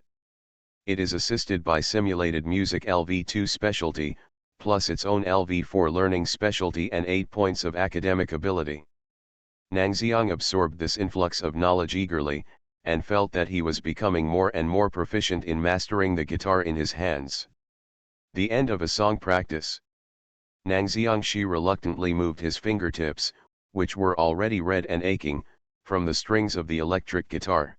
It is assisted by simulated music LV2 specialty, plus its own LV4 learning specialty and 8 points of academic ability. Nangxiang absorbed this influx of knowledge eagerly, and felt that he was becoming more and more proficient in mastering the guitar in his hands. The end of a song practice. Nangxiang Shi reluctantly moved his fingertips, which were already red and aching, from the strings of the electric guitar.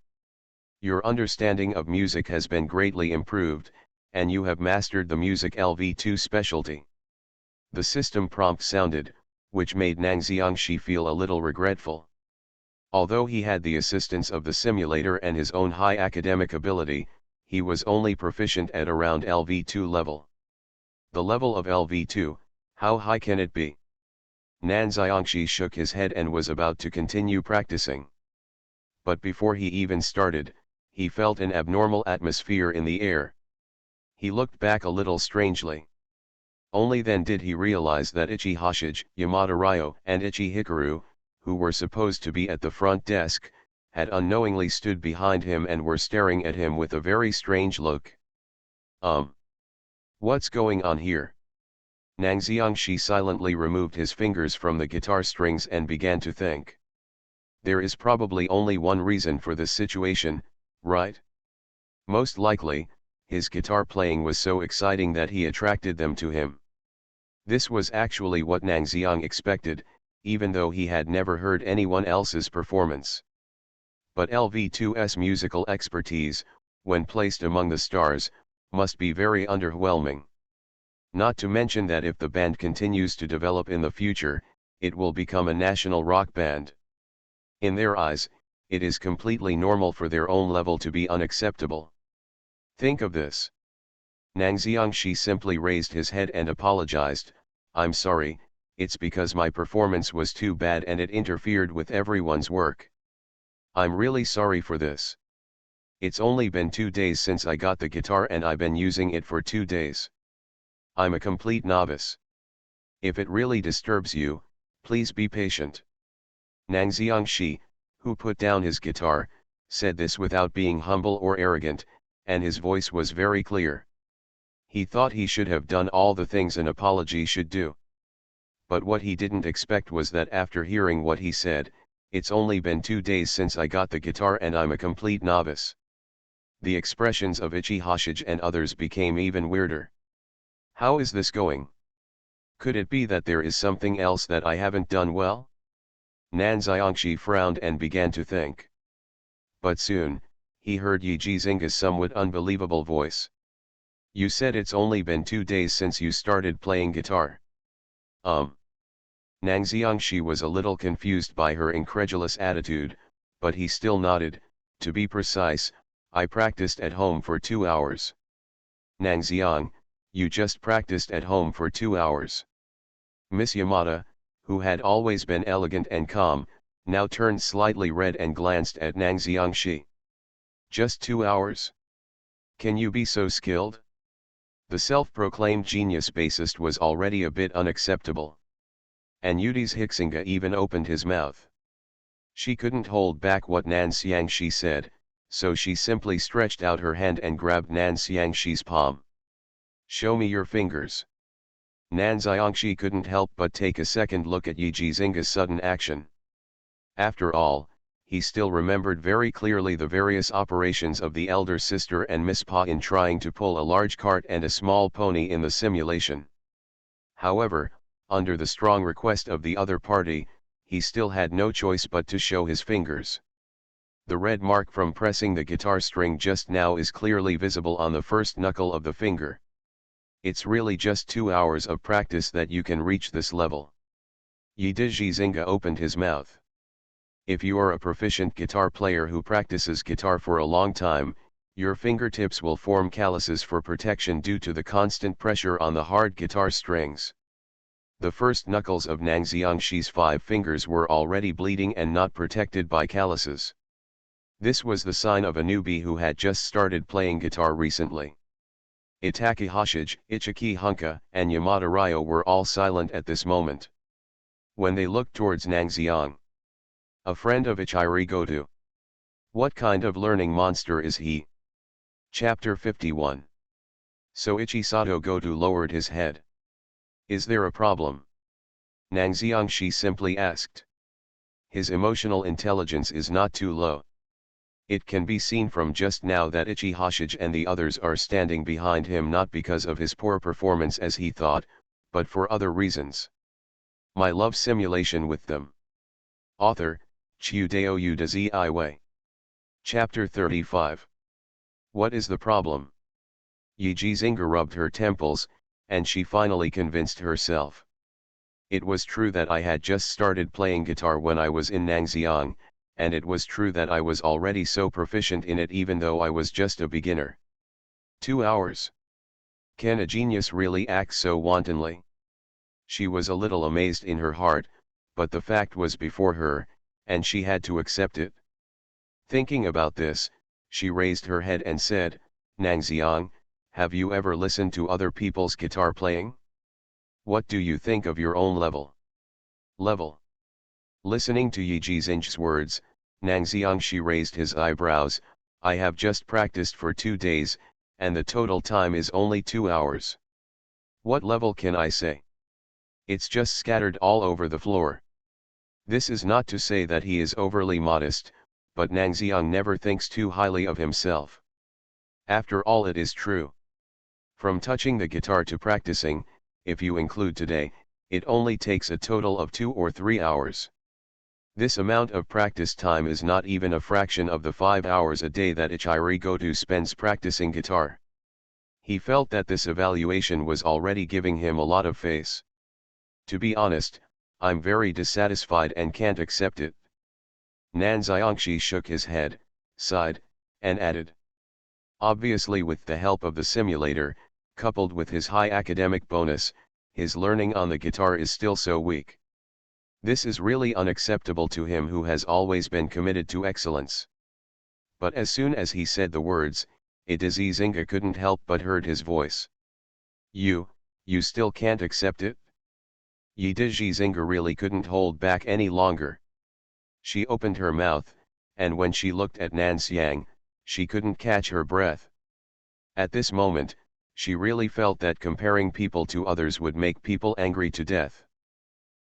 Your understanding of music has been greatly improved, and you have mastered the music LV2 specialty. The system prompt sounded, which made Nangxiang Shi feel a little regretful. Although he had the assistance of the simulator and his own high academic ability, he was only proficient at around LV2 level. The level of LV2, how high can it be? Nangxiang Shi shook his head and was about to continue practicing. But before he even started, he felt an abnormal atmosphere in the air. He looked back a little strangely. Only then did he realize that Ichi Hoshige, Yamada Ryo, and Ichi Hikaru, who were supposed to be at the front desk, had unknowingly stood behind him and were staring at him with a very strange look. What's going on here? Nangxiang Shi silently removed his fingers from the guitar strings and began to think. There is probably only one reason for this situation, right? Most likely, his guitar playing was so exciting that he attracted them to him. This was actually what Nangxiang expected, even though he had never heard anyone else's performance. But LV2's musical expertise, when placed among the stars, must be very underwhelming. Not to mention that if the band continues to develop in the future, it will become a national rock band. In their eyes, it is completely normal for their own level to be unacceptable. Think of this. Nangxiang Shi simply raised his head and apologized, "I'm sorry, it's because my performance was too bad and it interfered with everyone's work. I'm really sorry for this. It's only been 2 days since I got the guitar and I've been using it for 2 days. I'm a complete novice. If it really disturbs you, please be patient." Nangxiang Shi, who put down his guitar, said this without being humble or arrogant, and his voice was very clear. He thought he should have done all the things an apology should do. But what he didn't expect was that after hearing what he said, "It's only been 2 days since I got the guitar and I'm a complete novice." The expressions of Ichi Hoshige and others became even weirder. How is this going? Could it be that there is something else that I haven't done well? Nangxiang Shi frowned and began to think. But soon, he heard Yi Jizinga's somewhat unbelievable voice. "You said it's only been 2 days since you started playing guitar." Nangxiang Shi was a little confused by her incredulous attitude, but he still nodded. "To be precise, I practiced at home for 2 hours." "Nangxiang, You just practiced at home for 2 hours. Miss Yamada, who had always been elegant and calm, now turned slightly red and glanced at Nang Xiangxi. Just 2 hours? Can you be so skilled? The self-proclaimed genius bassist was already a bit unacceptable. And Yudi's Hixinga even opened his mouth. She couldn't hold back what Nan Xiangxi said, so she simply stretched out her hand and grabbed Nan Xiangxi's palm. Show me your fingers. Nan Xiangxi couldn't help but take a second look at Yi Jizinga's sudden action. After all, he still remembered very clearly the various operations of the elder sister and Miss Pa in trying to pull a large cart and a small pony in the simulation. However, under the strong request of the other party, he still had no choice but to show his fingers. The red mark from pressing the guitar string just now is clearly visible on the first knuckle of the finger. It's really just 2 hours of practice that you can reach this level. Yi Jizinga opened his mouth. If you are a proficient guitar player who practices guitar for a long time, your fingertips will form calluses for protection due to the constant pressure on the hard guitar strings. The first knuckles of Nang Xiangxi's 5 fingers were already bleeding and not protected by calluses. This was the sign of a newbie who had just started playing guitar recently. Itaki Hoshige, Ichiki Hunka, and Yamada Ryo were all silent at this moment. When they looked towards Nang Xiang. A friend of Ichiri Goto. What kind of learning monster is he? Chapter 51. So Ichisato Goto lowered his head. Is there a problem? Nang Xiangxi simply asked. His emotional intelligence is not too low. It can be seen from just now that Ichi Hoshige and the others are standing behind him not because of his poor performance as he thought, but for other reasons. My love simulation with them. Author, Chiudeo Yuda Ziiwei. Chapter 35. What is the problem? Yi Jizinga rubbed her temples, and she finally convinced herself. It was true that I had just started playing guitar when I was in Nangxiang, and it was true that I was already so proficient in it even though I was just a beginner. 2 hours. Can a genius really act so wantonly? She was a little amazed in her heart, but the fact was before her, and she had to accept it. Thinking about this, she raised her head and said, Nangxiang, have you ever listened to other people's guitar playing? What do you think of your own level? Level. Listening to Yi Jizinga's words, Nang Xiangxi raised his eyebrows. I have just practiced for 2 days, and the total time is only 2 hours. What level can I say? It's just scattered all over the floor. This is not to say that he is overly modest, but Nang Xiang never thinks too highly of himself. After all, it is true. From touching the guitar to practicing, if you include today, it only takes a total of 2 or 3 hours. This amount of practice time is not even a fraction of the 5 hours a day that Ichiri Goto spends practicing guitar. He felt that this evaluation was already giving him a lot of face. To be honest, I'm very dissatisfied and can't accept it. Nan Xiangxi shook his head, sighed, and added. Obviously, with the help of the simulator, coupled with his high academic bonus, his learning on the guitar is still so weak. This is really unacceptable to him who has always been committed to excellence. But as soon as he said the words, Jizinga couldn't help but heard his voice. You still can't accept it? Yi Jizinga really couldn't hold back any longer. She opened her mouth, and when she looked at Nan Xiang, she couldn't catch her breath. At this moment, she really felt that comparing people to others would make people angry to death.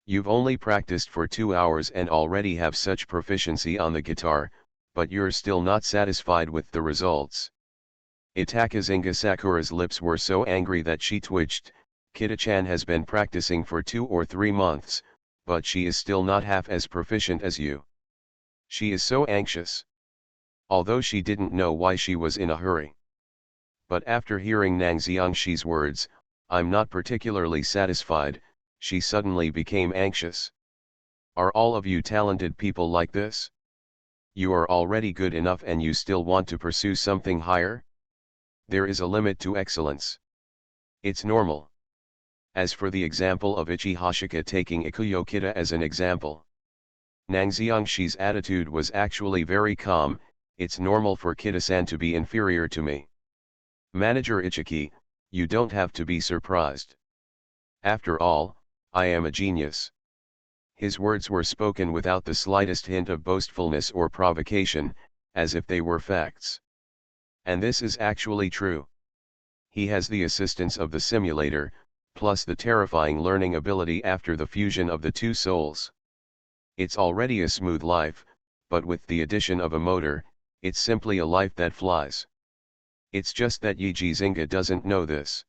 You've only practiced for 2 hours and already have such proficiency on the guitar, but you're still not satisfied with the results. Itakazinga Sakura's lips were so angry that she twitched. Kita-chan has been practicing for 2 or 3 months, but she is still not half as proficient as you. She is so anxious. Although she didn't know why she was in a hurry. But after hearing Nang Xiangxi's words, I'm not particularly satisfied, she suddenly became anxious. Are all of you talented people like this? You are already good enough and you still want to pursue something higher? There is a limit to excellence. It's normal. As for the example of Ichi Hashika taking Ikuyo Kita as an example, Nang Xiangshi's attitude was actually very calm. It's normal for Kita-san to be inferior to me. Manager Ichiki, you don't have to be surprised. After all, I am a genius. His words were spoken without the slightest hint of boastfulness or provocation, as if they were facts. And this is actually true. He has the assistance of the simulator, plus the terrifying learning ability after the fusion of the two souls. It's already a smooth life, but with the addition of a motor, it's simply a life that flies. It's just that Yi Jizinga doesn't know this.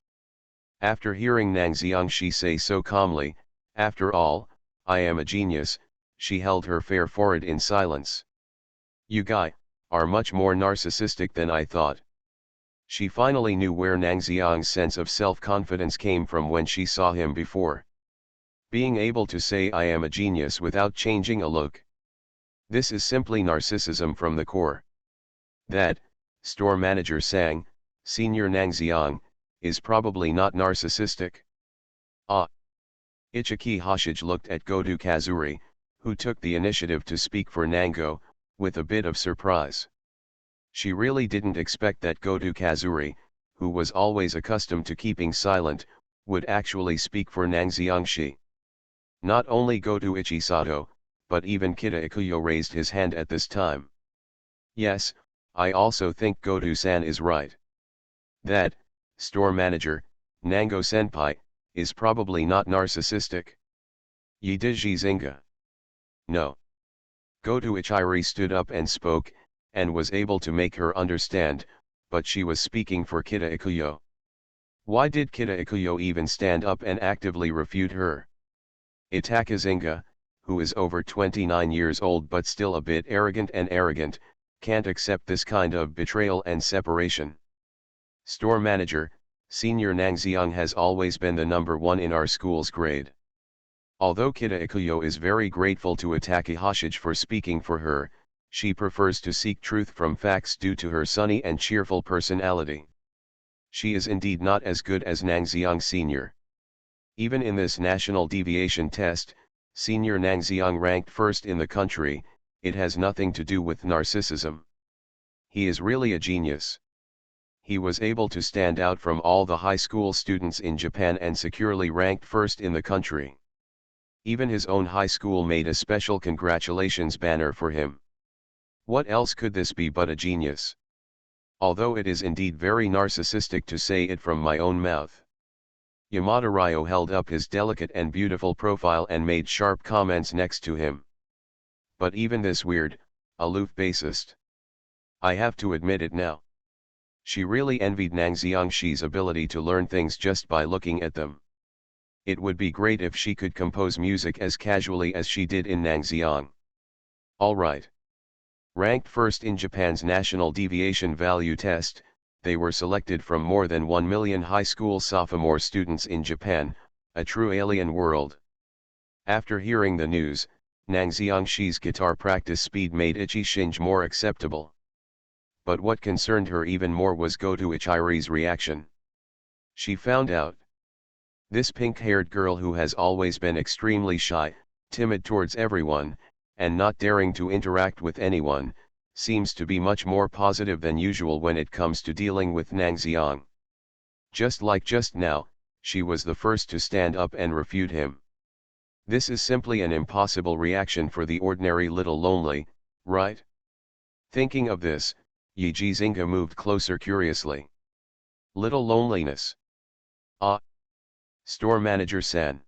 After hearing Nang Xiangshi say so calmly, "After all, I am a genius," she held her fair forehead in silence. "You guy are much more narcissistic than I thought." She finally knew where Nang Xiang's sense of self-confidence came from when she saw him before. Being able to say "I am a genius" without changing a look. This is simply narcissism from the core. That, store manager sang, Senior Nang Xiang, is probably not narcissistic. Ah. Ichiki Hashige looked at Godu Kazuri, who took the initiative to speak for Nango, with a bit of surprise. She really didn't expect that Godu Kazuri, who was always accustomed to keeping silent, would actually speak for Nang Xiangshi. Not only Godu Ichisato, but even Kita Ikuyo raised his hand at this time. Yes, I also think Godu-san is right. That, store manager, Nango Senpai, is probably not narcissistic. Yidiji Zinga. No. Godu Ichiri stood up and spoke, and was able to make her understand, but she was speaking for Kita Ikuyo. Why did Kita Ikuyo even stand up and actively refute her? Itaka Zinga, who is over 29 years old but still a bit arrogant, can't accept this kind of betrayal and separation. Store manager, Senior Nang Xiang has always been the number one in our school's grade. Although Kita Ikuyo is very grateful to Itaka Hashige for speaking for her, she prefers to seek truth from facts due to her sunny and cheerful personality. She is indeed not as good as Nang Xiang Sr. Even in this national deviation test, Senior Nang Xiang ranked first in the country. It has nothing to do with narcissism. He is really a genius. He was able to stand out from all the high school students in Japan and securely ranked first in the country. Even his own high school made a special congratulations banner for him. What else could this be but a genius? Although it is indeed very narcissistic to say it from my own mouth. Yamada Ryo held up his delicate and beautiful profile and made sharp comments next to him. But even this weird, aloof bassist. I have to admit it now. She really envied Nang Xiangshi's ability to learn things just by looking at them. It would be great if she could compose music as casually as she did in Nang Xiang. Alright. Ranked first in Japan's National Deviation Value Test, they were selected from more than 1 million high school sophomore students in Japan, a true alien world. After hearing the news, Nang Xiangshi's guitar practice speed made Ichi Shinji more acceptable. But what concerned her even more was Goto Ichiri's reaction. She found out. This pink-haired girl who has always been extremely shy, timid towards everyone, and not daring to interact with anyone, seems to be much more positive than usual when it comes to dealing with Nang Xiang. Just like just now, she was the first to stand up and refute him. This is simply an impossible reaction for the ordinary little lonely, right? Thinking of this, Yiji Zinga moved closer curiously. Little loneliness. Ah. Store manager San.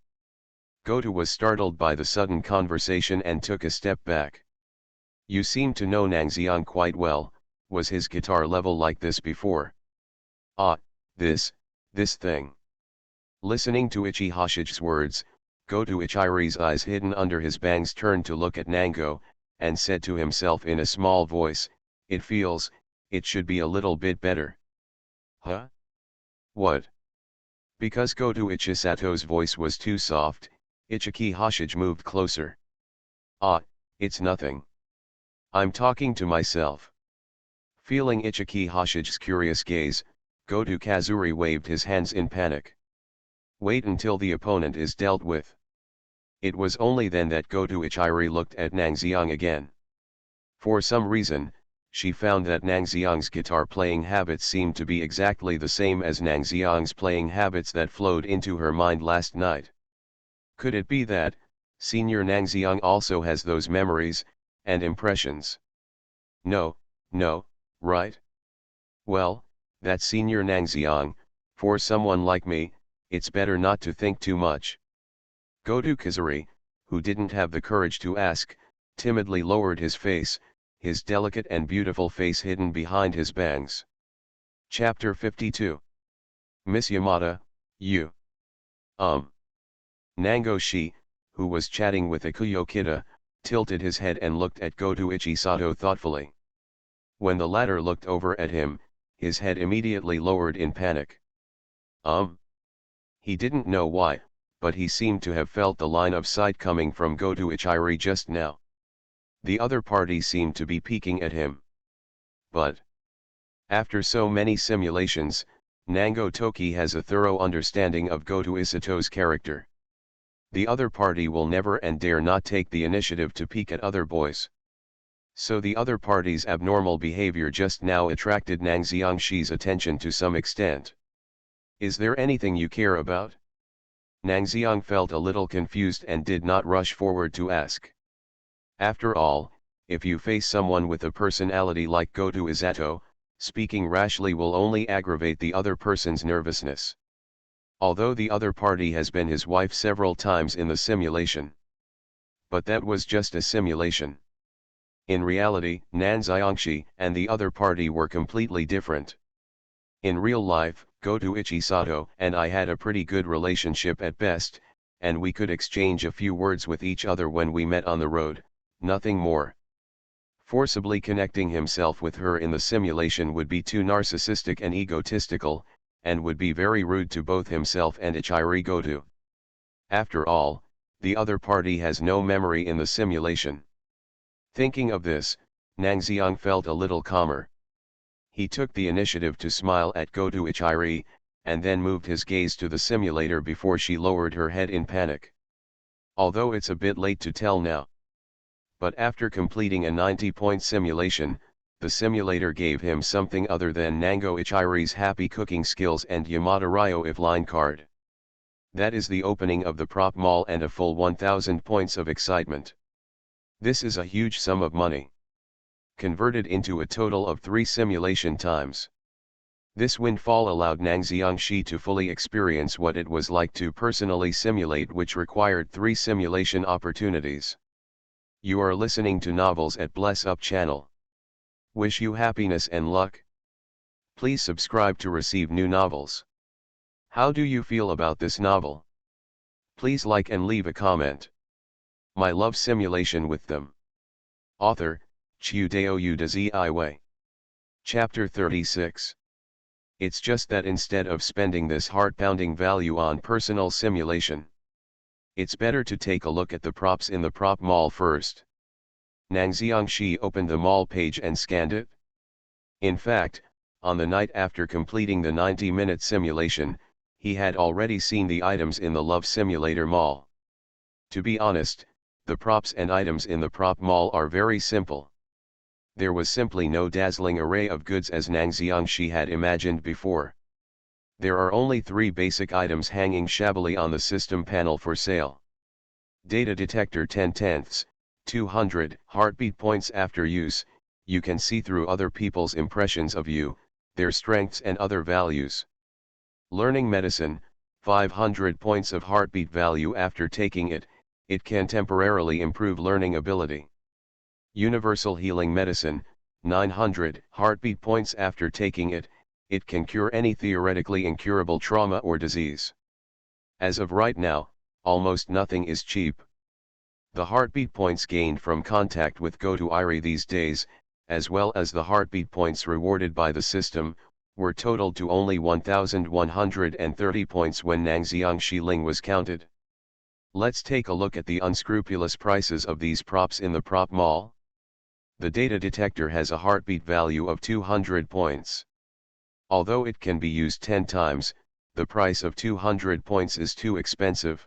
Goto was startled by the sudden conversation and took a step back. You seem to know Nang Xiang quite well. Was his guitar level like this before? Ah, this thing. Listening to Ichi Hashige's words, Goto Ichiri's eyes hidden under his bangs turned to look at Nango, and said to himself in a small voice, it should be a little bit better. Huh? What? Because Goto Ichisato's voice was too soft, Ichiki Hashige moved closer. Ah, it's nothing. I'm talking to myself. Feeling Ichiki Hashige's curious gaze, Goto Kazuri waved his hands in panic. Wait until the opponent is dealt with. It was only then that Goto Ichiri looked at Nang Xiang again. For some reason, she found that Nang Xiang's guitar playing habits seemed to be exactly the same as Nang Xiang's playing habits that flowed into her mind last night. Could it be that, Senior Nang Xiang also has those memories, and impressions? No, no, right? Well, that Senior Nang Xiang, for someone like me, it's better not to think too much. Goto Kazari, who didn't have the courage to ask, timidly lowered his face, his delicate and beautiful face hidden behind his bangs. Chapter 52. Miss Yamada, you. Nango Shi, who was chatting with Ikuyo Kida, tilted his head and looked at Goto Ichisato thoughtfully. When the latter looked over at him, his head immediately lowered in panic. He didn't know why, but he seemed to have felt the line of sight coming from Goto Ichiri just now. The other party seemed to be peeking at him. But after so many simulations, Nango Toki has a thorough understanding of Goto Isato's character. The other party will never and dare not take the initiative to peek at other boys. So the other party's abnormal behavior just now attracted Nang Xiangshi's attention to some extent. Is there anything you care about? Nang Xiang felt a little confused and did not rush forward to ask. After all, if you face someone with a personality like Goto Isato, speaking rashly will only aggravate the other person's nervousness. Although the other party has been his wife several times in the simulation. But that was just a simulation. In reality, Nan Xiangshi and the other party were completely different. In real life, Goto Ichisato and I had a pretty good relationship at best, and we could exchange a few words with each other when we met on the road, nothing more. Forcibly connecting himself with her in the simulation would be too narcissistic and egotistical, and would be very rude to both himself and Ichiri Goto. After all, the other party has no memory in the simulation. Thinking of this, Nang Xiang felt a little calmer. He took the initiative to smile at Goto Ichiri, and then moved his gaze to the simulator before she lowered her head in panic. Although it's a bit late to tell now. But after completing a 90-point simulation, the simulator gave him something other than Nango Ichiri's happy cooking skills and Yamada Ryo if line card. That is the opening of the prop mall and a full 1000 points of excitement. This is a huge sum of money. Converted into a total of 3 simulation times. This windfall allowed Nang Xiangshi to fully experience what it was like to personally simulate, which required 3 simulation opportunities. You are listening to Novels at Bless Up channel. Wish you happiness and luck. Please subscribe to receive new novels. How do you feel about this novel? Please like and leave a comment. My love simulation with them. Author, Chiudeo Udaziiwei. Chapter 36. It's just that instead of spending this heart-pounding value on personal simulation, it's better to take a look at the props in the prop mall first. Nang Xiangshi opened the mall page and scanned it. In fact, on the night after completing the 90-minute simulation, he had already seen the items in the Love Simulator mall. To be honest, the props and items in the prop mall are very simple. There was simply no dazzling array of goods as Nang Xiangshi had imagined before. There are only 3 basic items hanging shabbily on the system panel for sale. Data detector 10/10, 200 heartbeat points after use. You can see through other people's impressions of you, their strengths and other values. Learning medicine, 500 points of heartbeat value after taking it, it can temporarily improve learning ability. Universal healing medicine, 900 heartbeat points after taking it, it can cure any theoretically incurable trauma or disease. As of right now, almost nothing is cheap. The heartbeat points gained from contact with Goto Iri these days, as well as the heartbeat points rewarded by the system, were totaled to only 1130 points when Nang Xiangshi Ling was counted. Let's take a look at the unscrupulous prices of these props in the prop mall. The data detector has a heartbeat value of 200 points. Although it can be used 10 times, the price of 200 points is too expensive.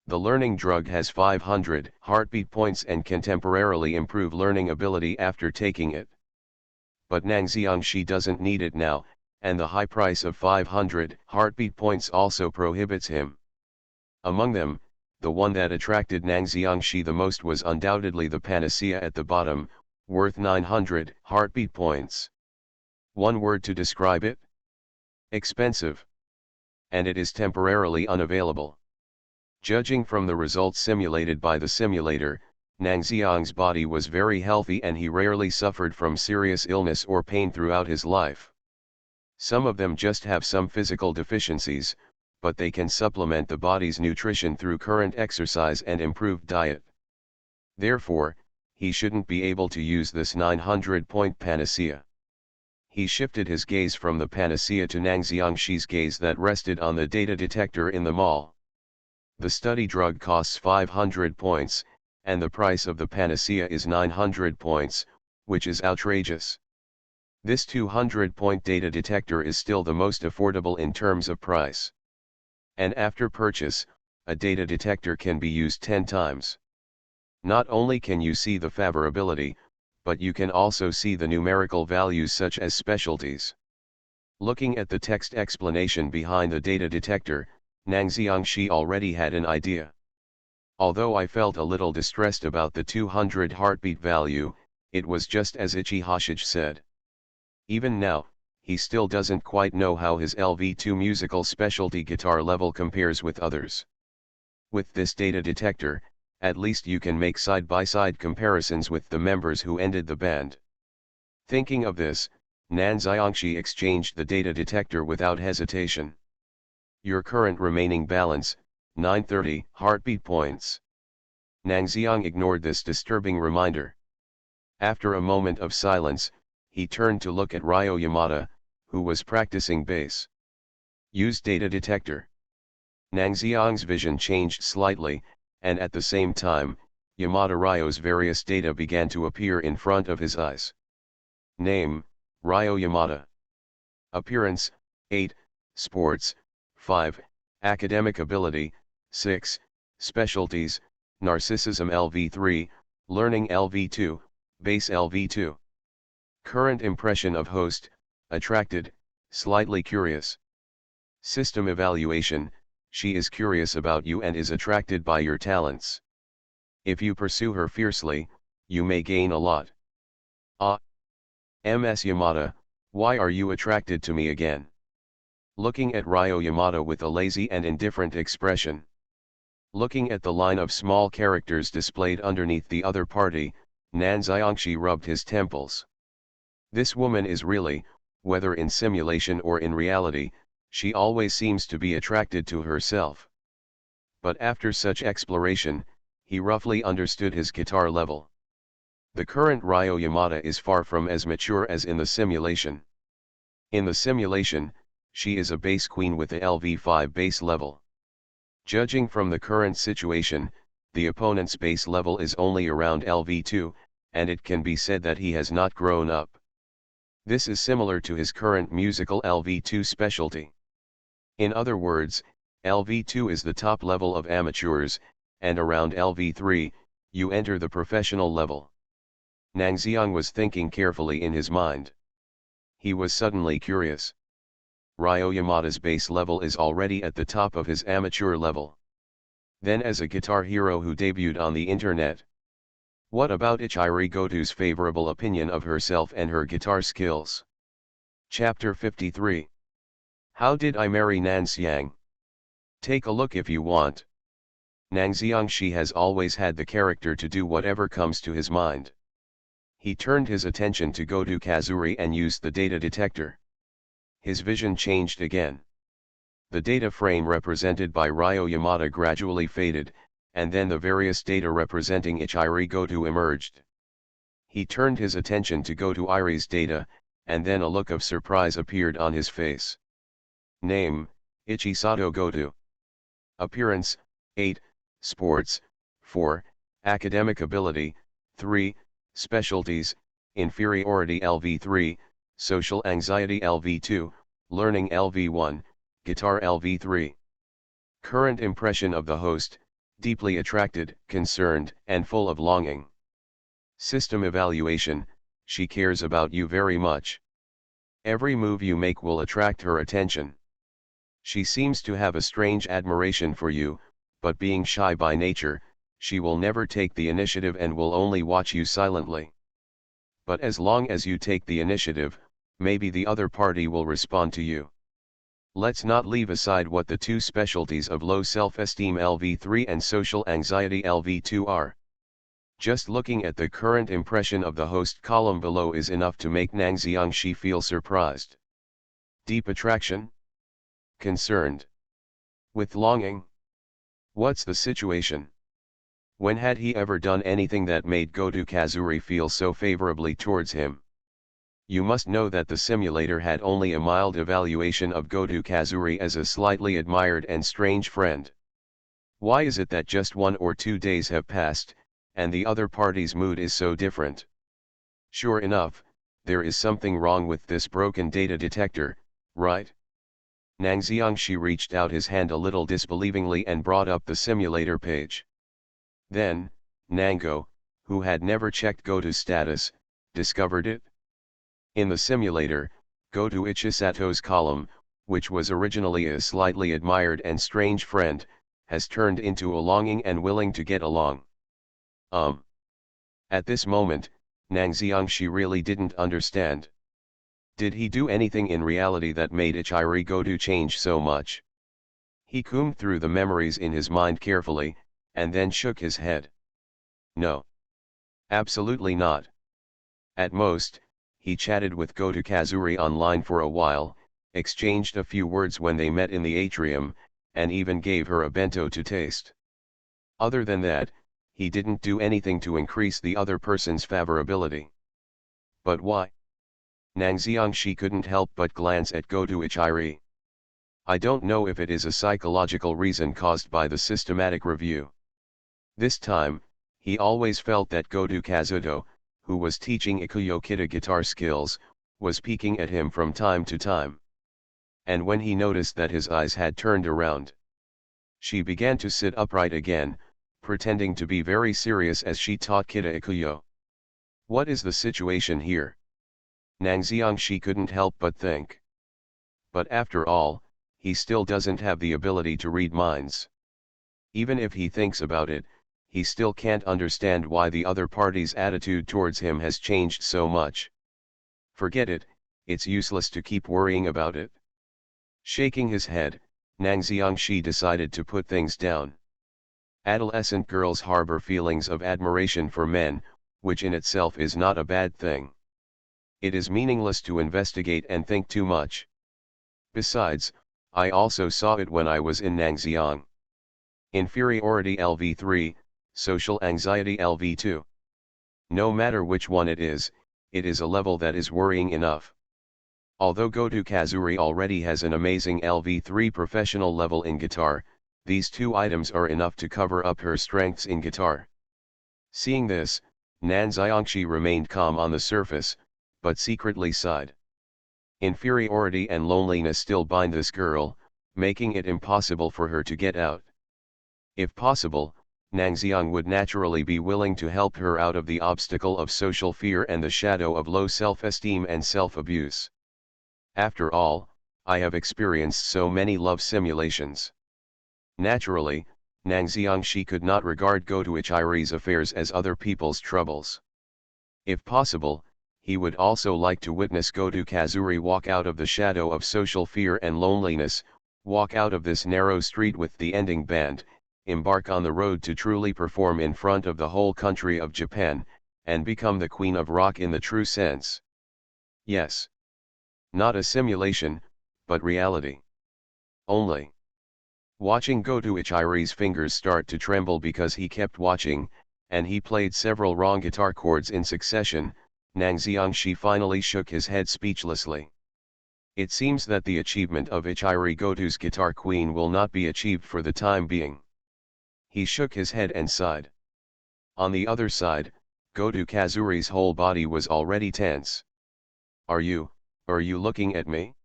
The learning drug has 500 heartbeat points and can temporarily improve learning ability after taking it. But Nang Xiangxi doesn't need it now, and the high price of 500 heartbeat points also prohibits him. Among them, the one that attracted Nang Xiangxi the most was undoubtedly the panacea at the bottom, worth 900 heartbeat points. One word to describe it? Expensive. And it is temporarily unavailable. Judging from the results simulated by the simulator, Nang Xiang's body was very healthy and he rarely suffered from serious illness or pain throughout his life. Some of them just have some physical deficiencies, but they can supplement the body's nutrition through current exercise and improved diet. Therefore, he shouldn't be able to use this 900-point panacea. He shifted his gaze from the panacea to Nang Xiangxi's gaze that rested on the data detector in the mall. The study drug costs 500 points, and the price of the panacea is 900 points, which is outrageous. This 200-point data detector is still the most affordable in terms of price. And after purchase, a data detector can be used 10 times. Not only can you see the favorability, but you can also see the numerical values such as specialties. Looking at the text explanation behind the data detector, Nang Xiangxi already had an idea. Although I felt a little distressed about the 200 heartbeat value, it was just as Ichi said. Even now, he still doesn't quite know how his LV2 musical specialty guitar level compares with others. With this data detector, at least you can make side-by-side comparisons with the members who ended the band. Thinking of this, Nang Xiangxi exchanged the data detector without hesitation. Your current remaining balance, 930 heartbeat points. Nang Xiang ignored this disturbing reminder. After a moment of silence, he turned to look at Ryo Yamada, who was practicing bass. Use data detector. Nang Xiang's vision changed slightly, and at the same time, Yamada Ryo's various data began to appear in front of his eyes. Name, Ryo Yamada. Appearance, 8, Sports, 5, Academic Ability, 6, Specialties, Narcissism LV3, Learning LV2, Bass LV2. Current impression of host, attracted, slightly curious. System evaluation, she is curious about you and is attracted by your talents. If you pursue her fiercely, you may gain a lot. Ms. Yamada, why are you attracted to me again? Looking at Ryo Yamada with a lazy and indifferent expression. Looking at the line of small characters displayed underneath the other party, Nang Xiangxi rubbed his temples. This woman is really, whether in simulation or in reality, she always seems to be attracted to herself. But after such exploration, he roughly understood his guitar level. The current Ryo Yamada is far from as mature as in the simulation. In the simulation, she is a bass queen with a LV5 bass level. Judging from the current situation, the opponent's bass level is only around LV2, and it can be said that he has not grown up. This is similar to his current musical LV2 specialty. In other words, LV2 is the top level of amateurs, and around LV3, you enter the professional level. Nang Xiang was thinking carefully in his mind. He was suddenly curious. Ryo Yamada's bass level is already at the top of his amateur level. Then as a guitar hero who debuted on the internet. What about Ichiri Goto's favorable opinion of herself and her guitar skills? Chapter 53. How did I marry Nang Xiang? Take a look if you want. Nang Xiangxi has always had the character to do whatever comes to his mind. He turned his attention to Goto Kazuri and used the data detector. His vision changed again. The data frame represented by Ryo Yamada gradually faded, and then the various data representing Ichiri Goto emerged. He turned his attention to Goto Iri's data, and then a look of surprise appeared on his face. Name, Ichisato Goto. Appearance, 8, Sports, 4, Academic Ability, 3, Specialties, Inferiority LV3, Social Anxiety LV2, Learning LV1, Guitar LV3. Current impression of the host: deeply attracted, concerned, and full of longing. System evaluation: she cares about you very much. Every move you make will attract her attention. She seems to have a strange admiration for you, but being shy by nature, she will never take the initiative and will only watch you silently. But as long as you take the initiative, maybe the other party will respond to you. Let's not leave aside what the two specialties of low self-esteem LV3 and social anxiety LV2 are. Just looking at the current impression of the host column below is enough to make Nang Xiangxi feel surprised. Deep attraction? Concerned? With longing? What's the situation? When had he ever done anything that made Goto Kazuri feel so favorably towards him? You must know that the simulator had only a mild evaluation of Goto Kazuri as a slightly admired and strange friend. Why is it that just 1 or 2 days have passed, and the other party's mood is so different? Sure enough, there is something wrong with this broken data detector, right? Nang Xiangxi reached out his hand a little disbelievingly and brought up the simulator page. Then, Nango, who had never checked Goto's status, discovered it. In the simulator, Goto Ichisato's column, which was originally a slightly admired and strange friend, has turned into a longing and willing to get along. At this moment, Nang Xiangxi really didn't understand. Did he do anything in reality that made Ichiri Goto change so much? He combed through the memories in his mind carefully, and then shook his head. No. Absolutely not. At most, he chatted with Goto Kazuri online for a while, exchanged a few words when they met in the atrium, and even gave her a bento to taste. Other than that, he didn't do anything to increase the other person's favorability. But why? Nang Xiangxi couldn't help but glance at Goto Ichiri. I don't know if it is a psychological reason caused by the systematic review. This time, he always felt that Goto Kazuto, who was teaching Ikuyo Kita guitar skills, was peeking at him from time to time. And when he noticed that his eyes had turned around, she began to sit upright again, pretending to be very serious as she taught Kita Ikuyo. What is the situation here? Nang Xiangxi couldn't help but think. But after all, he still doesn't have the ability to read minds. Even if he thinks about it, he still can't understand why the other party's attitude towards him has changed so much. Forget it, it's useless to keep worrying about it. Shaking his head, Nang Xiangxi decided to put things down. Adolescent girls harbor feelings of admiration for men, which in itself is not a bad thing. It is meaningless to investigate and think too much. Besides, I also saw it when I was in Nangxiang. Inferiority LV3, social anxiety LV2. No matter which one it is a level that is worrying enough. Although Goto Kazuri already has an amazing LV3 professional level in guitar, these two items are enough to cover up her strengths in guitar. Seeing this, Nang Xiangxi remained calm on the surface, but secretly sighed. Inferiority and loneliness still bind this girl, making it impossible for her to get out. If possible, Nangxiang would naturally be willing to help her out of the obstacle of social fear and the shadow of low self-esteem and self-abuse. After all, I have experienced so many love simulations. Naturally, Nang Xiangxi could not regard Goto Ichiri's affairs as other people's troubles. If possible, he would also like to witness Goto Kazuri walk out of the shadow of social fear and loneliness, walk out of this narrow street with the ending band, embark on the road to truly perform in front of the whole country of Japan, and become the queen of rock in the true sense. Yes. Not a simulation, but reality. Only. Watching Goto Ichiri's fingers start to tremble because he kept watching, and he played several wrong guitar chords in succession, Nang Xiangxi finally shook his head speechlessly. It seems that the achievement of Ichiri Goto's guitar queen will not be achieved for the time being. He shook his head and sighed. On the other side, Goto Kazuri's whole body was already tense. Are you looking at me?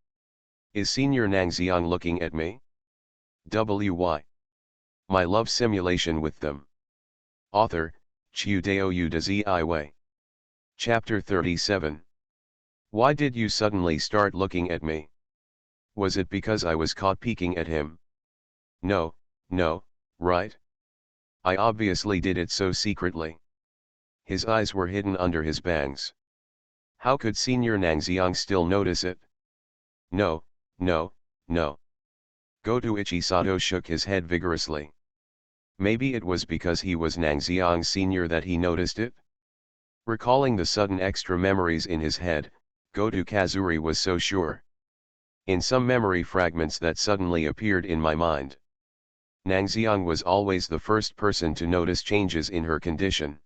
Is Senior Nang Xiang looking at me? WY. My love simulation with them. Author, Chiu Dao Yu De Zi Wei. Chapter 37. Why did you suddenly start looking at me? Was it because I was caught peeking at him? No, right? I obviously did it so secretly. His eyes were hidden under his bangs. How could Senior Nang Xiang still notice it? No. Goto Ichisato shook his head vigorously. Maybe it was because he was Nang Xiang Senior that he noticed it? Recalling the sudden extra memories in his head, Goto Kazuri was so sure. In some memory fragments that suddenly appeared in my mind, Nang Xiang was always the first person to notice changes in her condition.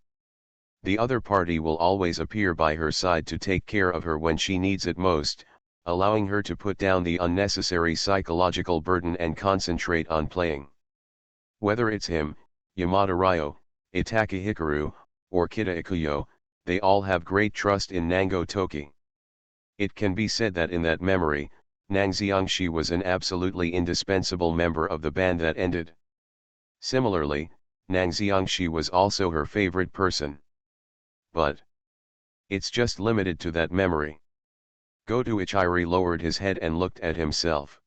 The other party will always appear by her side to take care of her when she needs it most, allowing her to put down the unnecessary psychological burden and concentrate on playing. Whether it's him, Yamada Ryo, Itaka Hikaru, or Kita Ikuyo, they all have great trust in Nango Toki. It can be said that in that memory, Nang Xiangxi was an absolutely indispensable member of the band that ended. Similarly, Nang Xiangxi was also her favorite person. But it's just limited to that memory. Goto Ichiri lowered his head and looked at himself.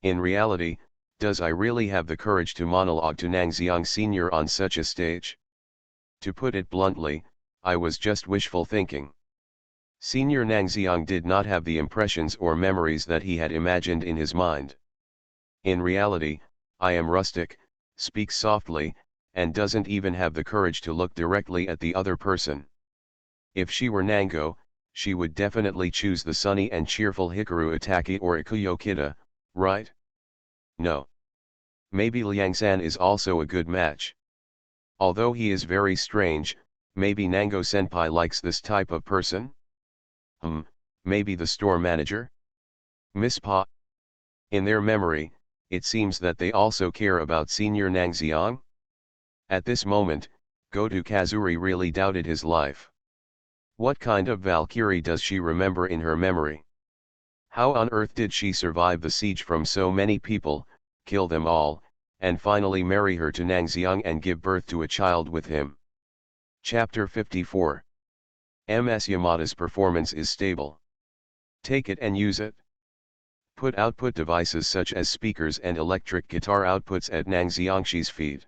In reality, does I really have the courage to monologue to Nang Xiang Sr. on such a stage? To put it bluntly, I was just wishful thinking. Senior Nang Xiang did not have the impressions or memories that he had imagined in his mind. In reality, I am rustic, speaks softly, and doesn't even have the courage to look directly at the other person. If she were Nango, she would definitely choose the sunny and cheerful Hikaru Itaki or Ikuyo Kita, right? No. Maybe Liang-san is also a good match. Although he is very strange, maybe Nango Senpai likes this type of person? Maybe the store manager? Miss Pa? In their memory, it seems that they also care about Senior Nang Xiang? At this moment, Goto Kazuri really doubted his life. What kind of Valkyrie does she remember in her memory? How on earth did she survive the siege from so many people, kill them all, and finally marry her to Nang Xiang and give birth to a child with him? Chapter 54. MS Yamada's performance is stable. Take it and use it. Put output devices such as speakers and electric guitar outputs at Nang Xiangxi's feet.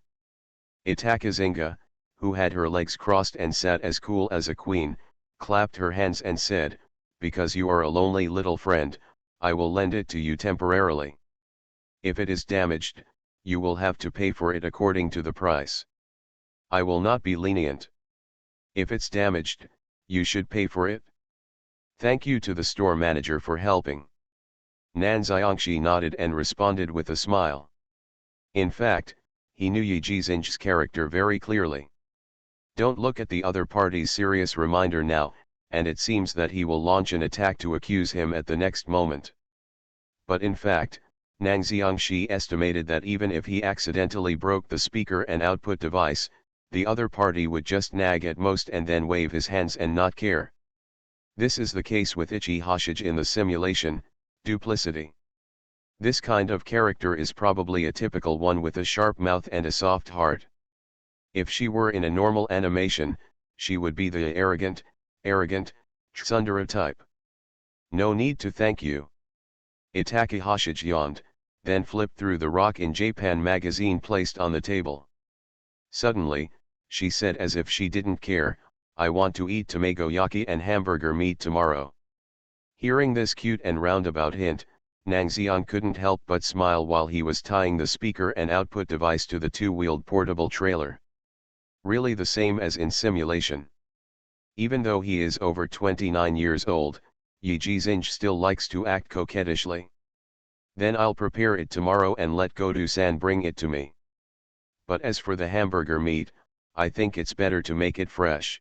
Itaka Zinga, who had her legs crossed and sat as cool as a queen, clapped her hands and said, "Because you are a lonely little friend, I will lend it to you temporarily. If it is damaged, you will have to pay for it according to the price. I will not be lenient. If it's damaged, you should pay for it." Thank you to the store manager for helping. Nan Xiangxi nodded and responded with a smile. In fact, he knew Yi Jizing's character very clearly. Don't look at the other party's serious reminder now, and it seems that he will launch an attack to accuse him at the next moment. But in fact, Nang Xiangxi estimated that even if he accidentally broke the speaker and output device, the other party would just nag at most and then wave his hands and not care. This is the case with Ichi Hoshige in the simulation, duplicity. This kind of character is probably a typical one with a sharp mouth and a soft heart. If she were in a normal animation, she would be the arrogant, tsundere type. No need to thank you. Itaka Hoshige yawned, then flipped through the Rock in Japan magazine placed on the table. Suddenly, she said as if she didn't care, "I want to eat tamagoyaki and hamburger meat tomorrow." Hearing this cute and roundabout hint, Nang Xiang couldn't help but smile while he was tying the speaker and output device to the two-wheeled portable trailer. Really the same as in simulation. Even though he is over 29 years old, Yi Jizing still likes to act coquettishly. Then I'll prepare it tomorrow and let Goto-san bring it to me. But as for the hamburger meat, I think it's better to make it fresh.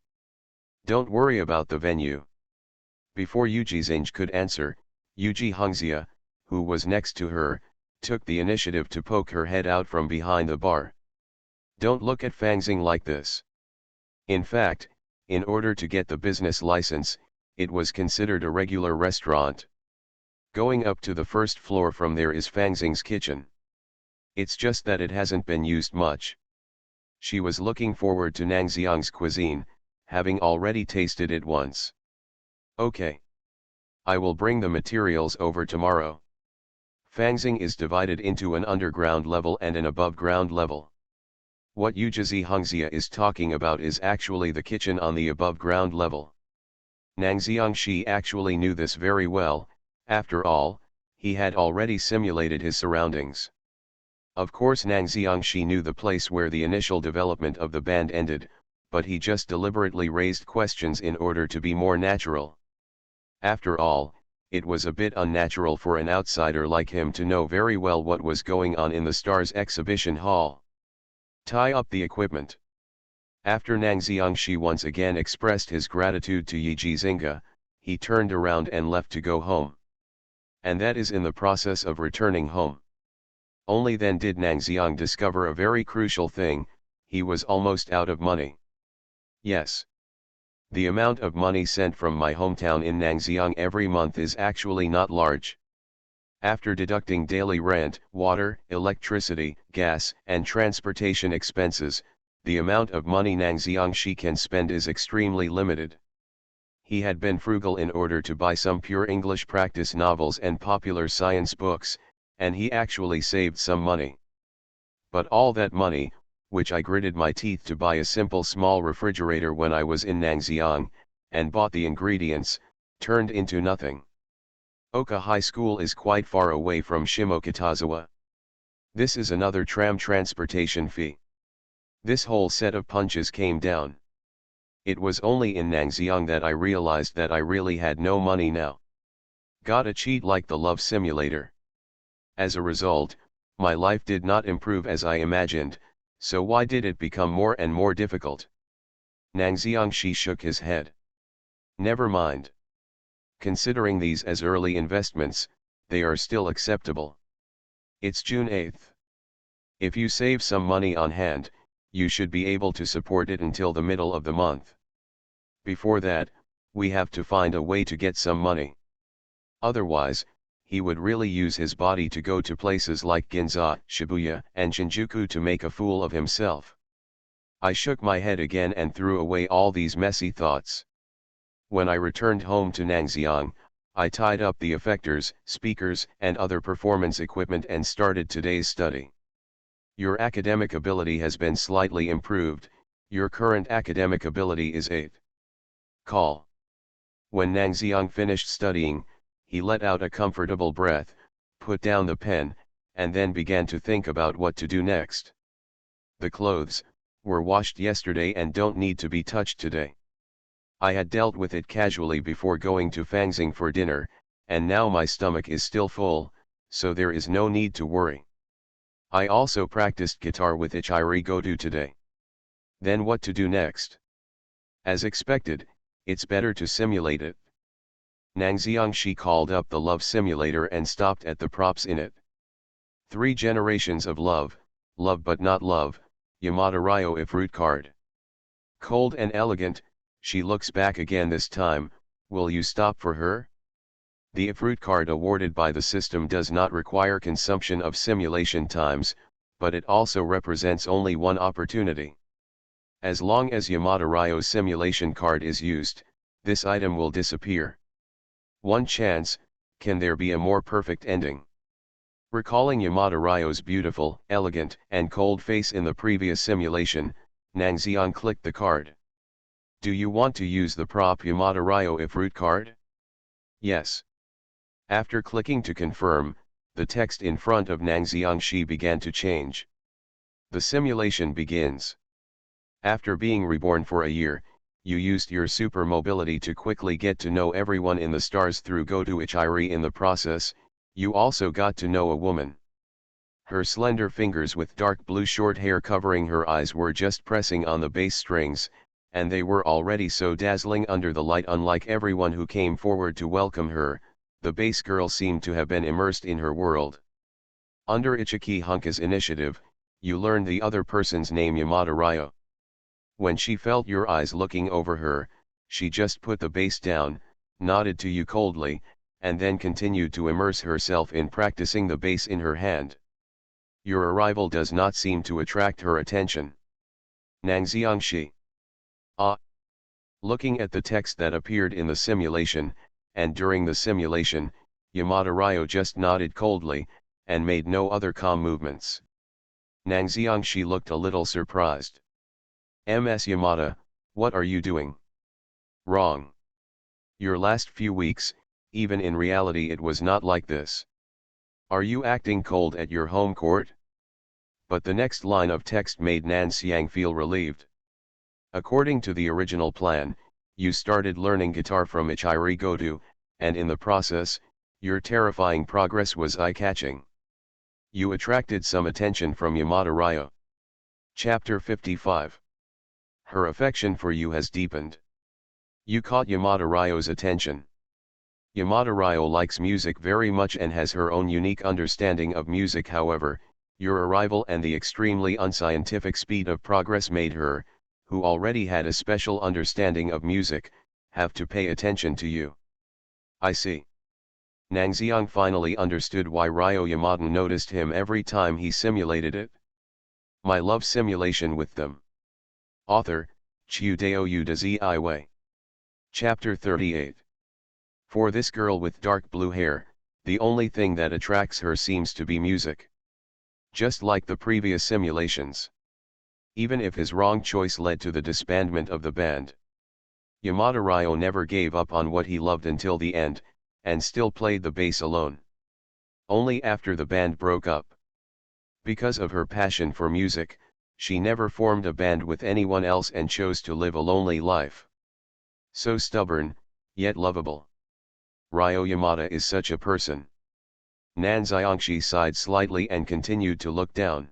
Don't worry about the venue. Before Yu Jizing could answer, Yuji Hongxia, who was next to her, took the initiative to poke her head out from behind the bar. Don't look at Fangxing like this. In fact, in order to get the business license, it was considered a regular restaurant. Going up to the first floor from there is Fangxing's kitchen. It's just that it hasn't been used much. She was looking forward to Nangxiang's cuisine, having already tasted it once. Okay. I will bring the materials over tomorrow. Fangxing is divided into an underground level and an above-ground level. What Yujizi Hengxia is talking about is actually the kitchen on the above-ground level. Nangxiang Shi actually knew this very well. After all, he had already simulated his surroundings. Of course Nangxiang Shi knew the place where the initial development of the band ended, but he just deliberately raised questions in order to be more natural. After all, it was a bit unnatural for an outsider like him to know very well what was going on in the Stars exhibition hall. Tie up the equipment. After Nangxiang Shi once again expressed his gratitude to Yi Jizinga, he turned around and left to go home. And that is in the process of returning home. Only then did Nangxiang discover a very crucial thing: he was almost out of money. Yes. The amount of money sent from my hometown in Nangxiang every month is actually not large. After deducting daily rent, water, electricity, gas, and transportation expenses, the amount of money Nangxiang Shi can spend is extremely limited. He had been frugal in order to buy some pure English practice novels and popular science books, and he actually saved some money. But all that money, which I gritted my teeth to buy a simple small refrigerator when I was in Nangxiang, and bought the ingredients, turned into nothing. Oka High School is quite far away from Shimokitazawa. This is another tram transportation fee. This whole set of punches came down. It was only in Nangxiang that I realized that I really had no money now. Gotta cheat like the love simulator. As a result, my life did not improve as I imagined. So why did it become more and more difficult? Nangxiang Shi shook his head. Never mind. Considering these as early investments, they are still acceptable. It's June 8th. If you save some money on hand, you should be able to support it until the middle of the month. Before that, we have to find a way to get some money. Otherwise, he would really use his body to go to places like Ginza, Shibuya, and Shinjuku to make a fool of himself. I shook my head again and threw away all these messy thoughts. When I returned home to Nangxiang, I tied up the effectors, speakers, and other performance equipment and started today's study. Your academic ability has been slightly improved. Your current academic ability is 8. Call. When Nangxiang finished studying, he let out a comfortable breath, put down the pen, and then began to think about what to do next. The clothes were washed yesterday and don't need to be touched today. I had dealt with it casually before going to Fangxing for dinner, and now my stomach is still full, so there is no need to worry. I also practiced guitar with Ichiri Goto today. Then what to do next? As expected, it's better to simulate it. Nangxiang Shi called up the love simulator and stopped at the props in it. 3 generations of love, love but not love, Yamada Ryo Ifruit card. Cold and elegant, she looks back again this time. Will you stop for her? The Ifruit card awarded by the system does not require consumption of simulation times, but it also represents only one opportunity. As long as Yamada Ryo's simulation card is used, this item will disappear. One chance, can there be a more perfect ending? Recalling Yamada Ryo's beautiful, elegant, and cold face in the previous simulation, Nangxiang clicked the card. Do you want to use the prop Yamada Ryo Ifruit card? Yes. After clicking to confirm, the text in front of Nangxiang Shi began to change. The simulation begins. After being reborn for a year, you used your super mobility to quickly get to know everyone in the stars through Goto Ichiri. In the process, you also got to know a woman. Her slender fingers with dark blue short hair covering her eyes were just pressing on the bass strings, and they were already so dazzling under the light. Unlike everyone who came forward to welcome her, the bass girl seemed to have been immersed in her world. Under Ichiki Hunka's initiative, you learned the other person's name, Yamada Ryo. When she felt your eyes looking over her, she just put the bass down, nodded to you coldly, and then continued to immerse herself in practicing the bass in her hand. Your arrival does not seem to attract her attention. Nangxiangshi. Ah. Looking at the text that appeared in the simulation, and during the simulation, Yamada Ryo just nodded coldly, and made no other calm movements. Nangxiangshi looked a little surprised. Ms. Yamada, what are you doing? Wrong. Your last few weeks, even in reality it was not like this. Are you acting cold at your home court? But the next line of text made Nan Xiang feel relieved. According to the original plan, you started learning guitar from Ichiri Goto, and in the process, your terrifying progress was eye-catching. You attracted some attention from Yamada Ryo. Chapter 55. Her affection for you has deepened. You caught Yamada Ryo's attention. Yamada Ryo likes music very much and has her own unique understanding of music. However, your arrival and the extremely unscientific speed of progress made her, who already had a special understanding of music, have to pay attention to you. I see. Nangxiang finally understood why Ryo Yamada noticed him every time he simulated it. My love simulation with them. Author, Chiu Dao Yu de Ziwei. Chapter 38. For this girl with dark blue hair, the only thing that attracts her seems to be music. Just like the previous simulations. Even if his wrong choice led to the disbandment of the band. Yamada Ryo never gave up on what he loved until the end, and still played the bass alone. Only after the band broke up. Because of her passion for music, she never formed a band with anyone else and chose to live a lonely life. So stubborn, yet lovable. Ryo Yamada is such a person. Nan Xiangshi sighed slightly and continued to look down.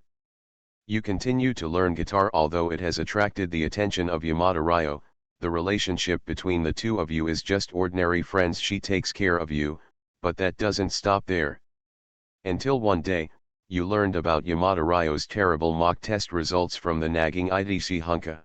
You continue to learn guitar. Although it has attracted the attention of Yamada Ryo, the relationship between the two of you is just ordinary friends. She takes care of you, but that doesn't stop there. Until one day, you learned about Yamada Ryo's terrible mock test results from the nagging IDC Hunka.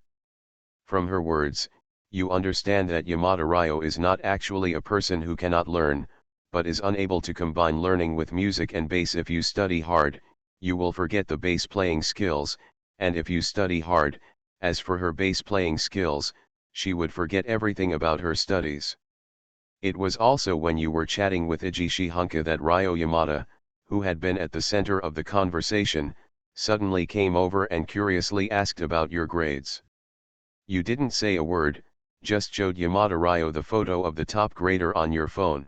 From her words, you understand that Yamada Ryo is not actually a person who cannot learn, but is unable to combine learning with music and bass. If you study hard, you will forget the bass playing skills, and if you study hard, as for her bass playing skills, she would forget everything about her studies. It was also when you were chatting with Ijishi Hunka that Ryo Yamada, who had been at the center of the conversation, suddenly came over and curiously asked about your grades. You didn't say a word, just showed Yamada Ryo the photo of the top grader on your phone.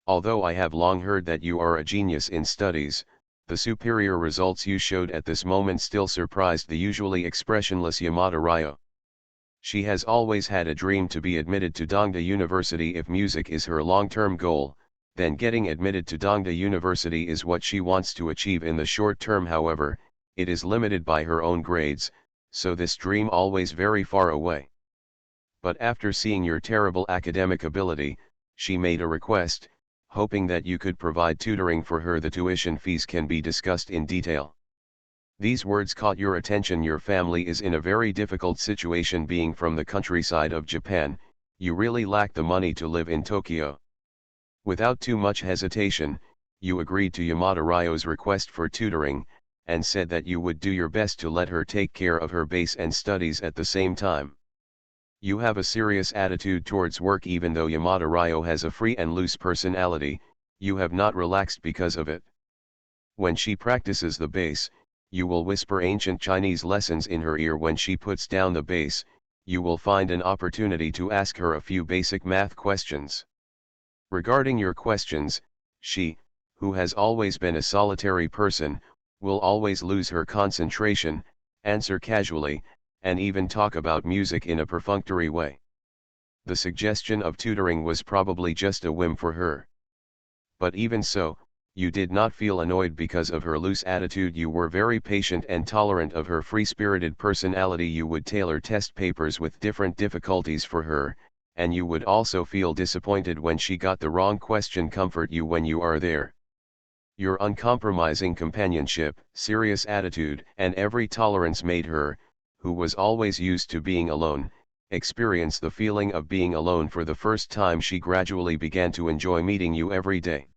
Although I have long heard that you are a genius in studies, the superior results you showed at this moment still surprised the usually expressionless Yamada Ryo. She has always had a dream to be admitted to Dongda University. If music is her long-term goal, then getting admitted to Dongda University is what she wants to achieve in the short term. However, it is limited by her own grades, so this dream always very far away. But after seeing your terrible academic ability, she made a request, hoping that you could provide tutoring for her. The tuition fees can be discussed in detail. These words caught your attention. Your family is in a very difficult situation. Being from the countryside of Japan, you really lack the money to live in Tokyo. Without too much hesitation, you agreed to Yamada Ryo's request for tutoring, and said that you would do your best to let her take care of her bass and studies at the same time. You have a serious attitude towards work. Even though Yamada Ryo has a free and loose personality, you have not relaxed because of it. When she practices the bass, you will whisper ancient Chinese lessons in her ear. When she puts down the bass, you will find an opportunity to ask her a few basic math questions. Regarding your questions, she, who has always been a solitary person, will always lose her concentration, answer casually, and even talk about music in a perfunctory way. The suggestion of tutoring was probably just a whim for her. But even so, you did not feel annoyed because of her loose attitude. You were very patient and tolerant of her free-spirited personality. You would tailor test papers with different difficulties for her, and you would also feel disappointed when she got the wrong question. Comfort you when you are there. Your uncompromising companionship, serious attitude, and every tolerance made her, who was always used to being alone, experience the feeling of being alone for the first time. She gradually began to enjoy meeting you every day.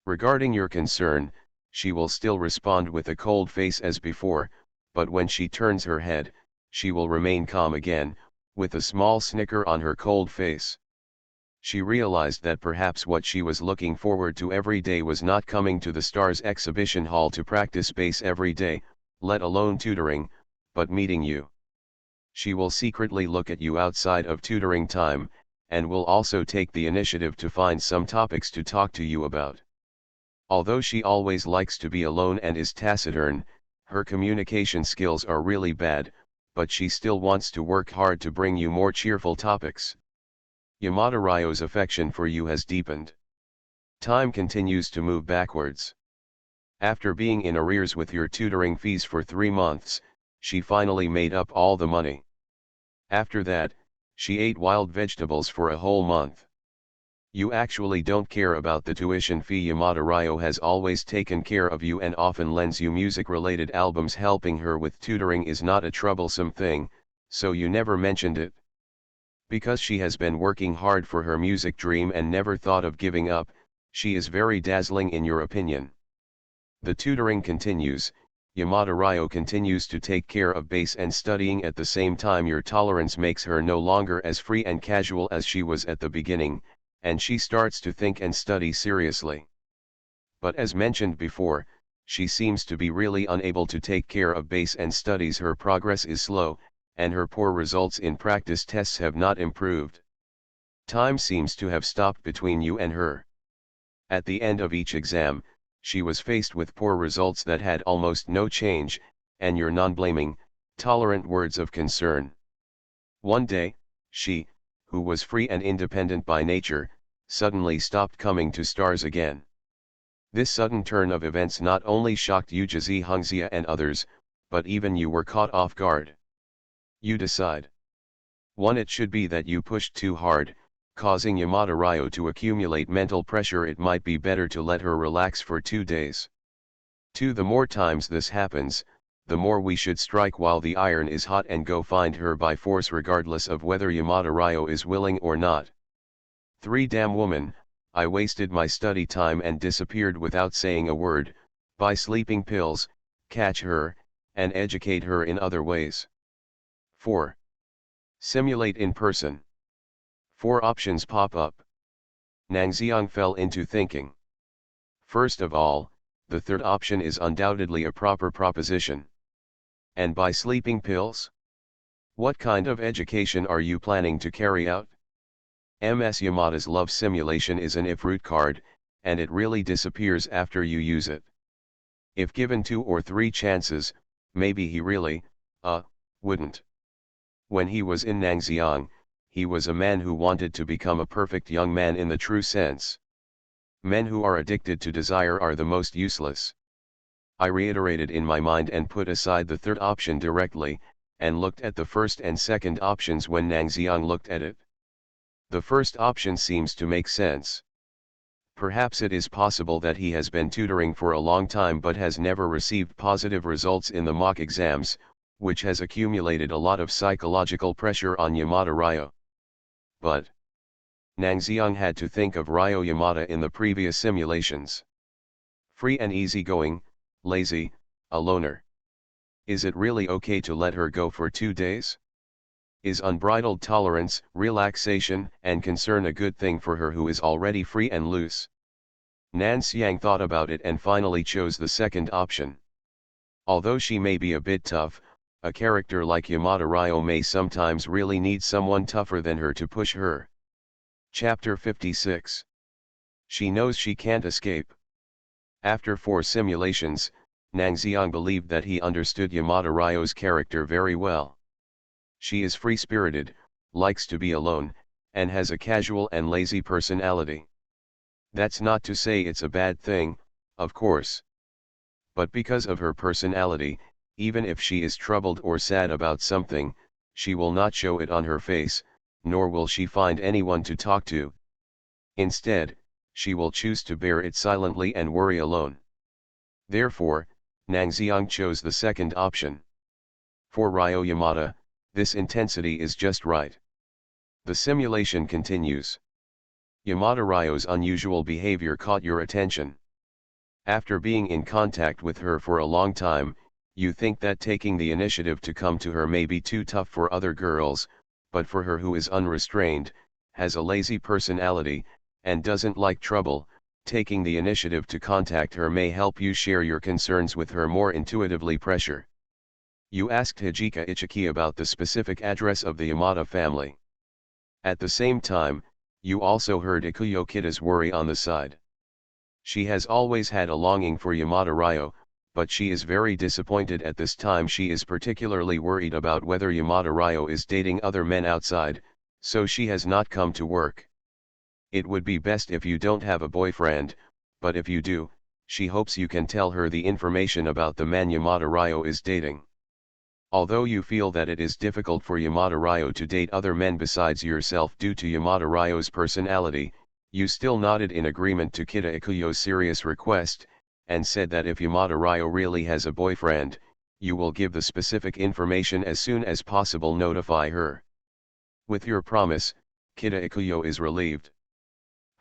Regarding your concern, she will still respond with a cold face as before, but when she turns her head, she will remain calm again, with a small snicker on her cold face. She realized that perhaps what she was looking forward to every day was not coming to the Stars exhibition hall to practice bass every day, let alone tutoring, but meeting you. She will secretly look at you outside of tutoring time, and will also take the initiative to find some topics to talk to you about. Although she always likes to be alone and is taciturn, her communication skills are really bad, but she still wants to work hard to bring you more cheerful topics. Yamada Ryo's affection for you has deepened. Time continues to move backwards. After being in arrears with your tutoring fees for 3 months, she finally made up all the money. After that, she ate wild vegetables for a whole month. You actually don't care about the tuition fee. Yamada Ryo has always taken care of you and often lends you music-related albums. Helping her with tutoring is not a troublesome thing, so you never mentioned it. Because she has been working hard for her music dream and never thought of giving up, she is very dazzling in your opinion. The tutoring continues. Yamada Ryo continues to take care of bass and studying at the same time. Your tolerance makes her no longer as free and casual as she was at the beginning, and she starts to think and study seriously. But as mentioned before, she seems to be really unable to take care of bass and studies. Her progress is slow, and her poor results in practice tests have not improved. Time seems to have stopped between you and her. At the end of each exam, she was faced with poor results that had almost no change, and your non-blaming, tolerant words of concern. One day, she, who was free and independent by nature, suddenly stopped coming to Stars again. This sudden turn of events not only shocked Yujizi Hungzia and others, but even you were caught off guard. You decide. 1. It should be that you pushed too hard, causing Yamada Ryo to accumulate mental pressure. It might be better to let her relax for 2 days. 2. The more times this happens, the more we should strike while the iron is hot and go find her by force regardless of whether Yamada Ryo is willing or not. 3. Damn woman, I wasted my study time and disappeared without saying a word. Buy sleeping pills, catch her, and educate her in other ways. 4. Simulate in person. 4 options pop up. Nang Xiang fell into thinking. First of all, the third option is undoubtedly a proper proposition. And buy sleeping pills? What kind of education are you planning to carry out? Ms. Yamada's love simulation is an if root card, and it really disappears after you use it. If given 2 or 3 chances, maybe he really, wouldn't. When he was in Nangxiang, he was a man who wanted to become a perfect young man in the true sense. Men who are addicted to desire are the most useless. I reiterated in my mind and put aside the third option directly, and looked at the first and second options when Nangxiang looked at it. The first option seems to make sense. Perhaps it is possible that he has been tutoring for a long time but has never received positive results in the mock exams, which has accumulated a lot of psychological pressure on Yamada Ryo. But Nangxiang had to think of Ryo Yamada in the previous simulations. Free and easygoing, lazy, a loner. Is it really okay to let her go for 2 days? Is unbridled tolerance, relaxation, and concern a good thing for her who is already free and loose? Nan Xiang thought about it and finally chose the second option. Although she may be a bit tough, a character like Yamada Ryo may sometimes really need someone tougher than her to push her. Chapter 56. She knows she can't escape. After 4 simulations, Nangxiang believed that he understood Yamada Ryo's character very well. She is free-spirited, likes to be alone, and has a casual and lazy personality. That's not to say it's a bad thing, of course. But because of her personality, even if she is troubled or sad about something, she will not show it on her face, nor will she find anyone to talk to. Instead, she will choose to bear it silently and worry alone. Therefore, Nangxiang chose the second option. For Ryo Yamada, This intensity is just right. The simulation continues. Yamada Ryo's unusual behavior caught your attention. After being in contact with her for a long time, you think that taking the initiative to come to her may be too tough for other girls, but for her, who is unrestrained, has a lazy personality, and doesn't like trouble, taking the initiative to contact her may help you share your concerns with her more intuitively. Pressure. You asked Hijika Ichiki about the specific address of the Yamada family. At the same time, you also heard Ikuyo Kita's worry on the side. She has always had a longing for Yamada Ryo, but she is very disappointed at this time. She is particularly worried about whether Yamada Ryo is dating other men outside, so she has not come to work. It would be best if you don't have a boyfriend, but if you do, she hopes you can tell her the information about the man Yamada Ryo is dating. Although you feel that it is difficult for Yamada Ryo to date other men besides yourself due to Yamada Ryo's personality, you still nodded in agreement to Kita Ikuyo's serious request, and said that if Yamada Ryo really has a boyfriend, you will give the specific information as soon as possible. Notify her. With your promise, Kita Ikuyo is relieved.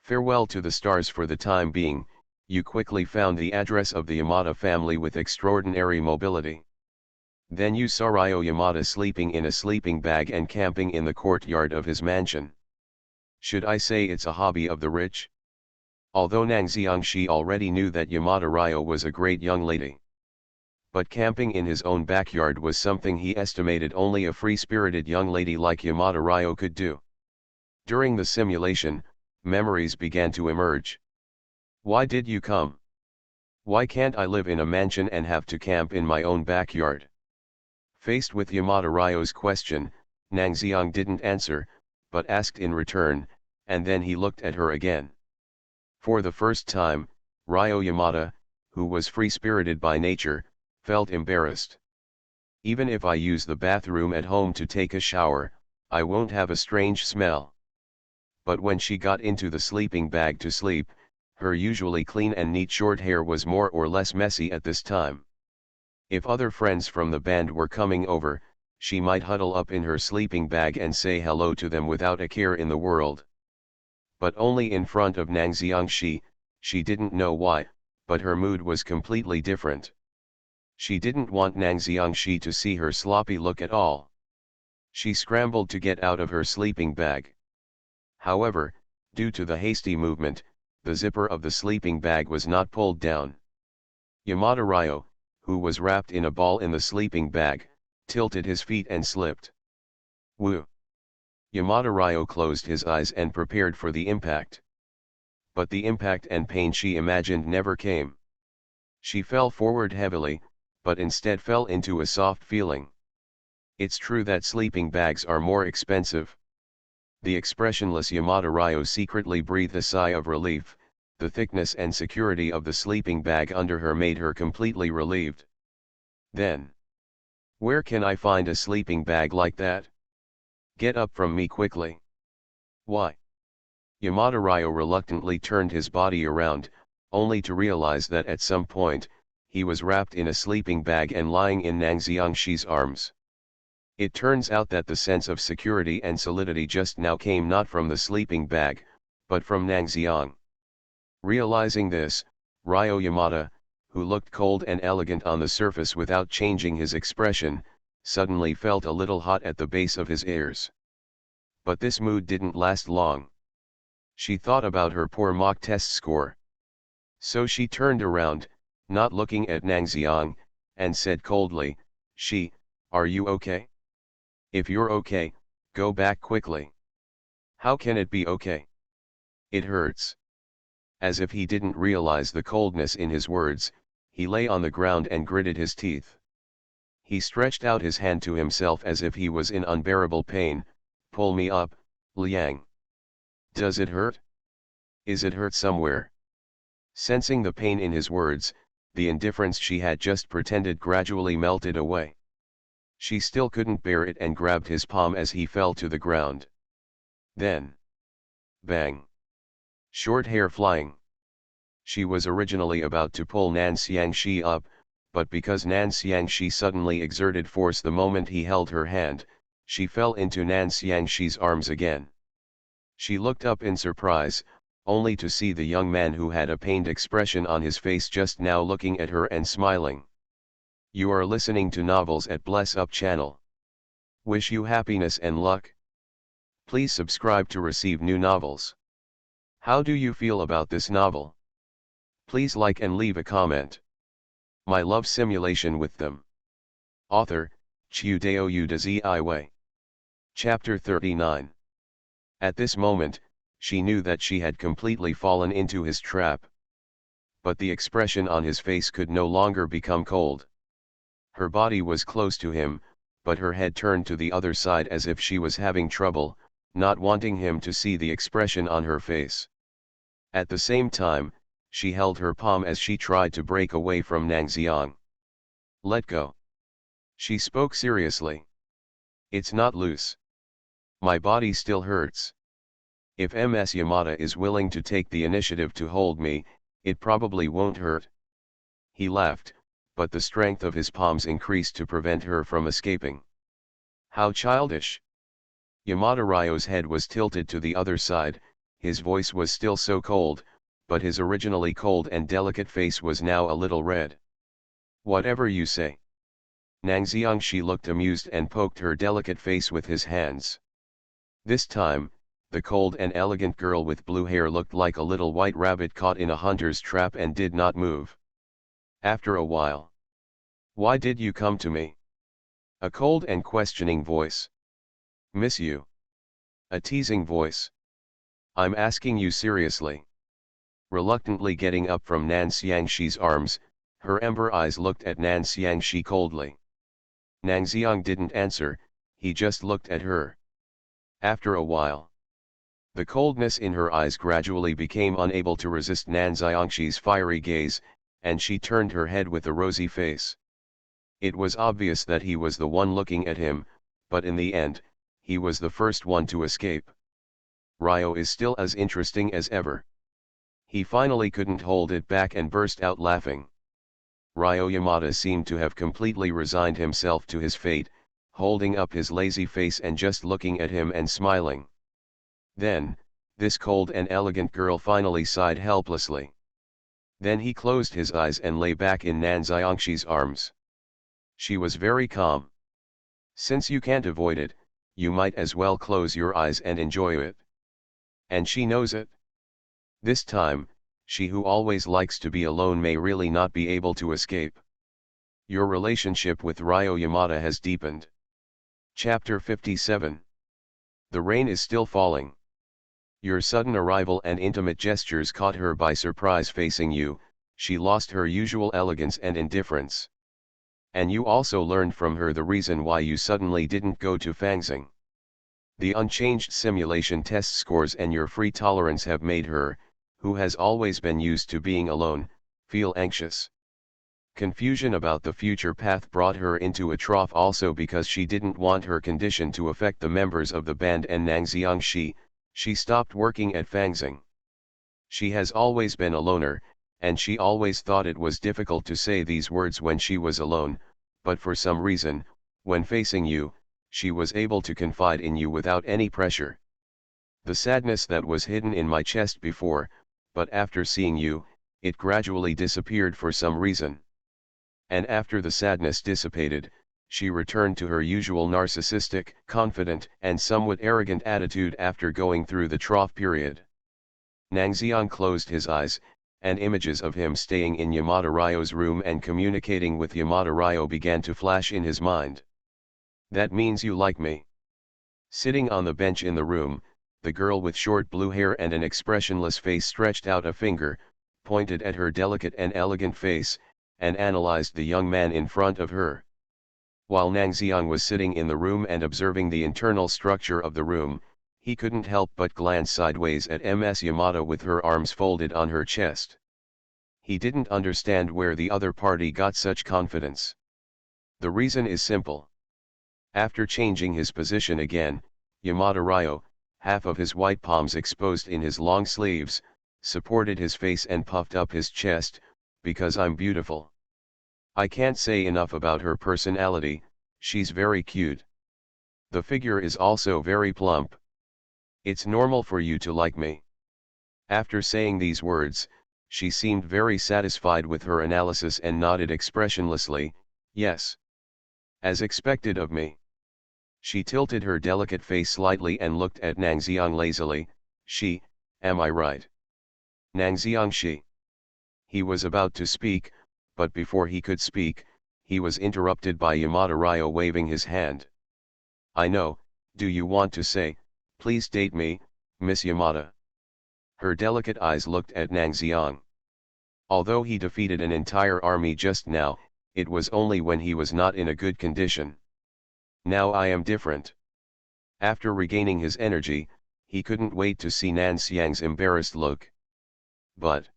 Farewell to the stars. For the time being, you quickly found the address of the Yamada family with extraordinary mobility. Then you saw Ryo Yamada sleeping in a sleeping bag and camping in the courtyard of his mansion. Should I say it's a hobby of the rich? Although Nang Xiangxi already knew that Yamada Ryo was a great young lady. But camping in his own backyard was something he estimated only a free-spirited young lady like Yamada Ryo could do. During the simulation, memories began to emerge. Why did you come? Why can't I live in a mansion and have to camp in my own backyard? Faced with Yamada Ryo's question, Nang Xiang didn't answer, but asked in return, and then he looked at her again. For the first time, Ryo Yamada, who was free-spirited by nature, felt embarrassed. Even if I use the bathroom at home to take a shower, I won't have a strange smell. But when she got into the sleeping bag to sleep, her usually clean and neat short hair was more or less messy at this time. If other friends from the band were coming over, she might huddle up in her sleeping bag and say hello to them without a care in the world. But only in front of Nang Xiangxi, she didn't know why, but her mood was completely different. She didn't want Nang Xiangxi to see her sloppy look at all. She scrambled to get out of her sleeping bag. However, due to the hasty movement, the zipper of the sleeping bag was not pulled down. Yamada Ryo, who was wrapped in a ball in the sleeping bag, tilted his feet and slipped. Woo! Yamada Ryo closed his eyes and prepared for the impact. But the impact and pain she imagined never came. She fell forward heavily, but instead fell into a soft feeling. It's true that sleeping bags are more expensive. The expressionless Yamada Ryo secretly breathed a sigh of relief. The thickness and security of the sleeping bag under her made her completely relieved. Then, where can I find a sleeping bag like that? Get up from me quickly. Why? Yamada Ryo reluctantly turned his body around, only to realize that at some point, he was wrapped in a sleeping bag and lying in Nang Xiangxi's arms. It turns out that the sense of security and solidity just now came not from the sleeping bag, but from Nang Xiang. Realizing this, Ryo Yamada, who looked cold and elegant on the surface without changing his expression, suddenly felt a little hot at the base of his ears. But this mood didn't last long. She thought about her poor mock test score. So she turned around, not looking at Nang Xiang, and said coldly, "Are you okay? If you're okay, go back quickly." "How can it be okay? It hurts." As if he didn't realize the coldness in his words, he lay on the ground and gritted his teeth. He stretched out his hand to himself as if he was in unbearable pain. "Pull me up, Liang. Does it hurt? Is it hurt somewhere?" Sensing the pain in his words, the indifference she had just pretended gradually melted away. She still couldn't bear it and grabbed his palm as he fell to the ground. Then, bang! Short hair flying. She was originally about to pull Nan Xiangxi up, but because Nan Xiangxi suddenly exerted force the moment he held her hand, She fell into Nan Xiangshi's arms again. She looked up in surprise, only to see the young man who had a pained expression on his face just now looking at her and smiling. You are listening to Novels at Bless Up channel. Wish you happiness and luck. Please subscribe to receive new novels. How do you feel about this novel? Please like and leave a comment. My love simulation with them. Author, Chiudeo Udaziiwei. Chapter 39. At this moment, she knew that she had completely fallen into his trap. But the expression on his face could no longer become cold. Her body was close to him, but her head turned to the other side as if she was having trouble, not wanting him to see the expression on her face. At the same time, she held her palm as she tried to break away from Nang Xiang. Let go. She spoke seriously. It's not loose. My body still hurts. If Ms. Yamada is willing to take the initiative to hold me, it probably won't hurt. He laughed, but the strength of his palms increased to prevent her from escaping. How childish! Yamada Ryo's head was tilted to the other side, his voice was still so cold, but his originally cold and delicate face was now a little red. Whatever you say. Nang Xiangshi looked amused and poked her delicate face with his hands. This time, the cold and elegant girl with blue hair looked like a little white rabbit caught in a hunter's trap and did not move. After a while. Why did you come to me? A cold and questioning voice. Miss you. A teasing voice. I'm asking you seriously. Reluctantly getting up from Nan Xiangshi's arms, her ember eyes looked at Nan Xiangshi coldly. Nang Xiang didn't answer, he just looked at her. After a while, the coldness in her eyes gradually became unable to resist Nan Xiangshi's fiery gaze, and she turned her head with a rosy face. It was obvious that he was the one looking at him, but in the end, he was the first one to escape. Ryo is still as interesting as ever. He finally couldn't hold it back and burst out laughing. Ryo Yamada seemed to have completely resigned himself to his fate, holding up his lazy face and just looking at him and smiling. Then, this cold and elegant girl finally sighed helplessly. Then he closed his eyes and lay back in Nan Xiangshi's arms. She was very calm. Since you can't avoid it, you might as well close your eyes and enjoy it. And she knows it. This time, she who always likes to be alone may really not be able to escape. Your relationship with Ryo Yamada has deepened. Chapter 57. The rain is still falling. Your sudden arrival and intimate gestures caught her by surprise. Facing you, she lost her usual elegance and indifference. And you also learned from her the reason why you suddenly didn't go to Fangxing. The unchanged simulation test scores and your free tolerance have made her, who has always been used to being alone, feel anxious. Confusion about the future path brought her into a trough also because she didn't want her condition to affect the members of the band and Nang Xiangshi. She stopped working at Fangxing. She has always been a loner, and she always thought it was difficult to say these words when she was alone, but for some reason, when facing you, she was able to confide in you without any pressure. The sadness that was hidden in my chest before, but after seeing you, it gradually disappeared for some reason. And after the sadness dissipated, she returned to her usual narcissistic, confident, and somewhat arrogant attitude after going through the trough period. Nang Xiang closed his eyes, and images of him staying in Yamada Ryo's room and communicating with Yamada Ryo began to flash in his mind. That means you like me. Sitting on the bench in the room, the girl with short blue hair and an expressionless face stretched out a finger, pointed at her delicate and elegant face, and analyzed the young man in front of her. While Nang Xiang was sitting in the room and observing the internal structure of the room, he couldn't help but glance sideways at Ms. Yamada with her arms folded on her chest. He didn't understand where the other party got such confidence. The reason is simple. After changing his position again, Yamada Ryo, half of his white palms exposed in his long sleeves, supported his face and puffed up his chest, because I'm beautiful. I can't say enough about her personality, she's very cute. The figure is also very plump. It's normal for you to like me. After saying these words, she seemed very satisfied with her analysis and nodded expressionlessly, yes. As expected of me. She tilted her delicate face slightly and looked at Nang Xiang lazily, am I right? Nang Xiang she. He was about to speak, but before he could speak, he was interrupted by Yamada Ryo waving his hand. I know, do you want to say, please date me, Miss Yamada? Her delicate eyes looked at Nang Xiang. Although he defeated an entire army just now, it was only when he was not in a good condition. Now I am different. After regaining his energy, he couldn't wait to see Nan Xiang's embarrassed look. But,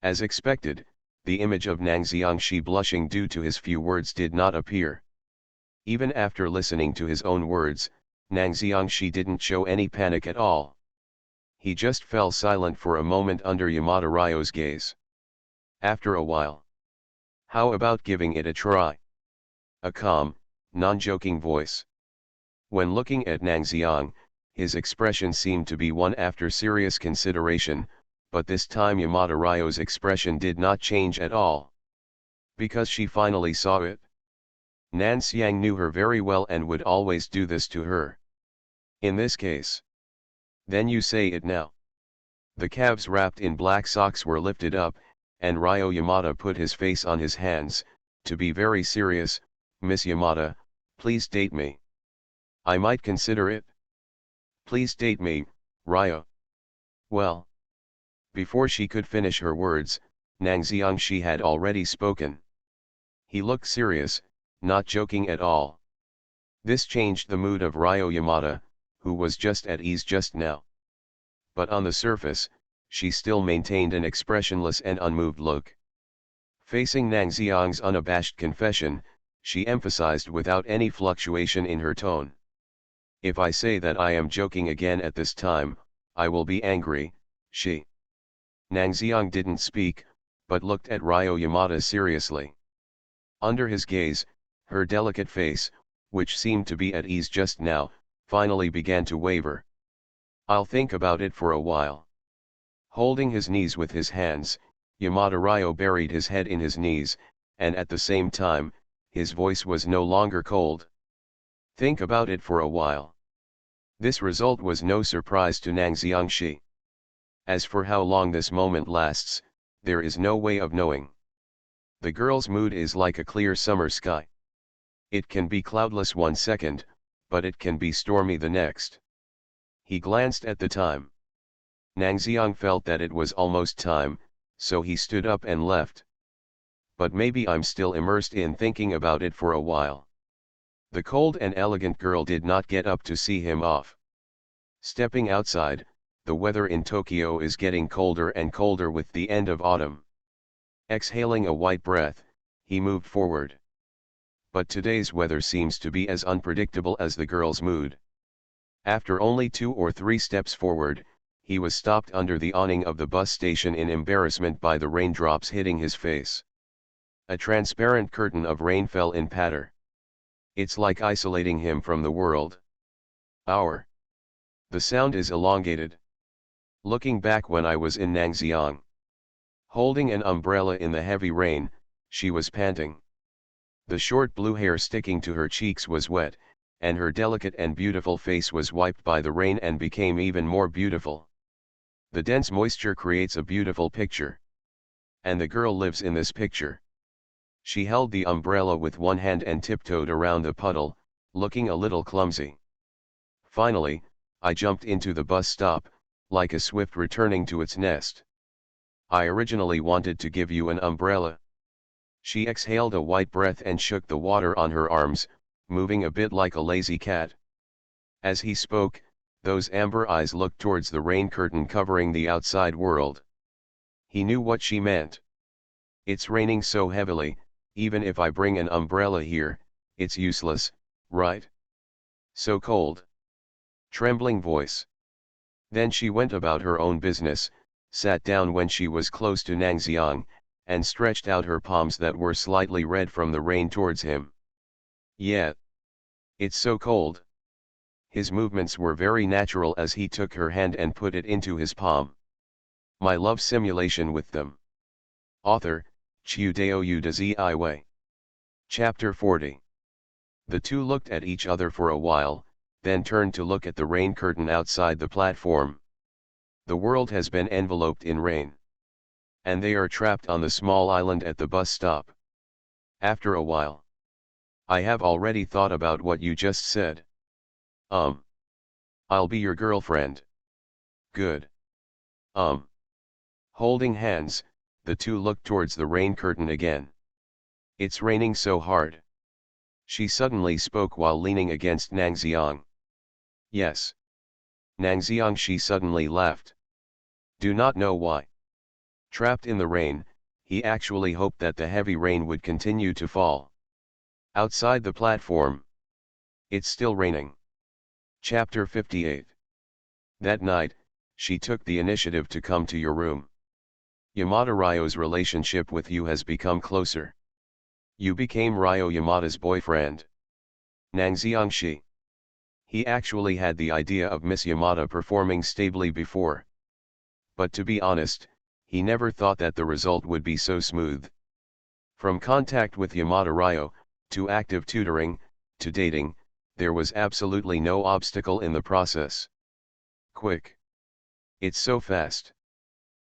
as expected, the image of Nang Xiangxi blushing due to his few words did not appear. Even after listening to his own words, Nang Xiangxi didn't show any panic at all. He just fell silent for a moment under Yamada Ryo's gaze. After a while. How about giving it a try? A calm, non-joking voice. When looking at Nang Xiang, his expression seemed to be one after serious consideration, but this time Yamada Ryo's expression did not change at all. Because she finally saw it. Nan Xiang knew her very well and would always do this to her. In this case. Then you say it now. The calves wrapped in black socks were lifted up, and Ryo Yamada put his face on his hands, to be very serious, Miss Yamada, please date me. I might consider it. Please date me, Ryo. Well. Before she could finish her words, Nang Xiangxi had already spoken. He looked serious, not joking at all. This changed the mood of Ryo Yamada, who was just at ease just now. But on the surface, she still maintained an expressionless and unmoved look. Facing Nang Xiang's unabashed confession, she emphasized without any fluctuation in her tone. If I say that I am joking again at this time, I will be angry, she. Nang Xiang didn't speak, but looked at Ryo Yamada seriously. Under his gaze, her delicate face, which seemed to be at ease just now, finally began to waver. I'll think about it for a while. Holding his knees with his hands, Yamada Ryo buried his head in his knees, and at the same time, his voice was no longer cold. Think about it for a while. This result was no surprise to Nang Xiangxi. As for how long this moment lasts, there is no way of knowing. The girl's mood is like a clear summer sky. It can be cloudless one second, but it can be stormy the next. He glanced at the time. Nang Xiang felt that it was almost time, so he stood up and left. But maybe I'm still immersed in thinking about it for a while. The cold and elegant girl did not get up to see him off. Stepping outside, the weather in Tokyo is getting colder and colder with the end of autumn. Exhaling a white breath, he moved forward. But today's weather seems to be as unpredictable as the girl's mood. After only 2 or 3 steps forward, he was stopped under the awning of the bus station in embarrassment by the raindrops hitting his face. A transparent curtain of rain fell in patter. It's like isolating him from the world. Hour. The sound is elongated. Looking back when I was in Nangxiang. Holding an umbrella in the heavy rain, she was panting. The short blue hair sticking to her cheeks was wet, and her delicate and beautiful face was wiped by the rain and became even more beautiful. The dense moisture creates a beautiful picture. And the girl lives in this picture. She held the umbrella with one hand and tiptoed around the puddle, looking a little clumsy. Finally, I jumped into the bus stop, like a swift returning to its nest. I originally wanted to give you an umbrella. She exhaled a white breath and shook the water on her arms, moving a bit like a lazy cat. As he spoke, those amber eyes looked towards the rain curtain covering the outside world. He knew what she meant. It's raining so heavily, even if I bring an umbrella here, it's useless, right? So cold. Trembling voice. Then she went about her own business, sat down when she was close to Nangxiang, and stretched out her palms that were slightly red from the rain towards him. Yeah. It's so cold. His movements were very natural as he took her hand and put it into his palm. My love simulation with them. Author, Chiudeo Udazi. Chapter 40. The two looked at each other for a while, then turned to look at the rain curtain outside the platform. The world has been enveloped in rain. And they are trapped on the small island at the bus stop. After a while. I have already thought about what you just said. I'll be your girlfriend. Good. Holding hands, the two looked towards the rain curtain again. It's raining so hard. She suddenly spoke while leaning against Nangxiang. Yes. Nangxiang, she suddenly laughed. Do not know why. Trapped in the rain, he actually hoped that the heavy rain would continue to fall. Outside the platform. It's still raining. Chapter 58. That night, she took the initiative to come to your room. Yamada Ryo's relationship with you has become closer. You became Ryo Yamada's boyfriend. Nangxiang Shi. He actually had the idea of Miss Yamada performing stably before. But to be honest, he never thought that the result would be so smooth. From contact with Yamada Ryo, to active tutoring, to dating, there was absolutely no obstacle in the process. Quick. It's so fast.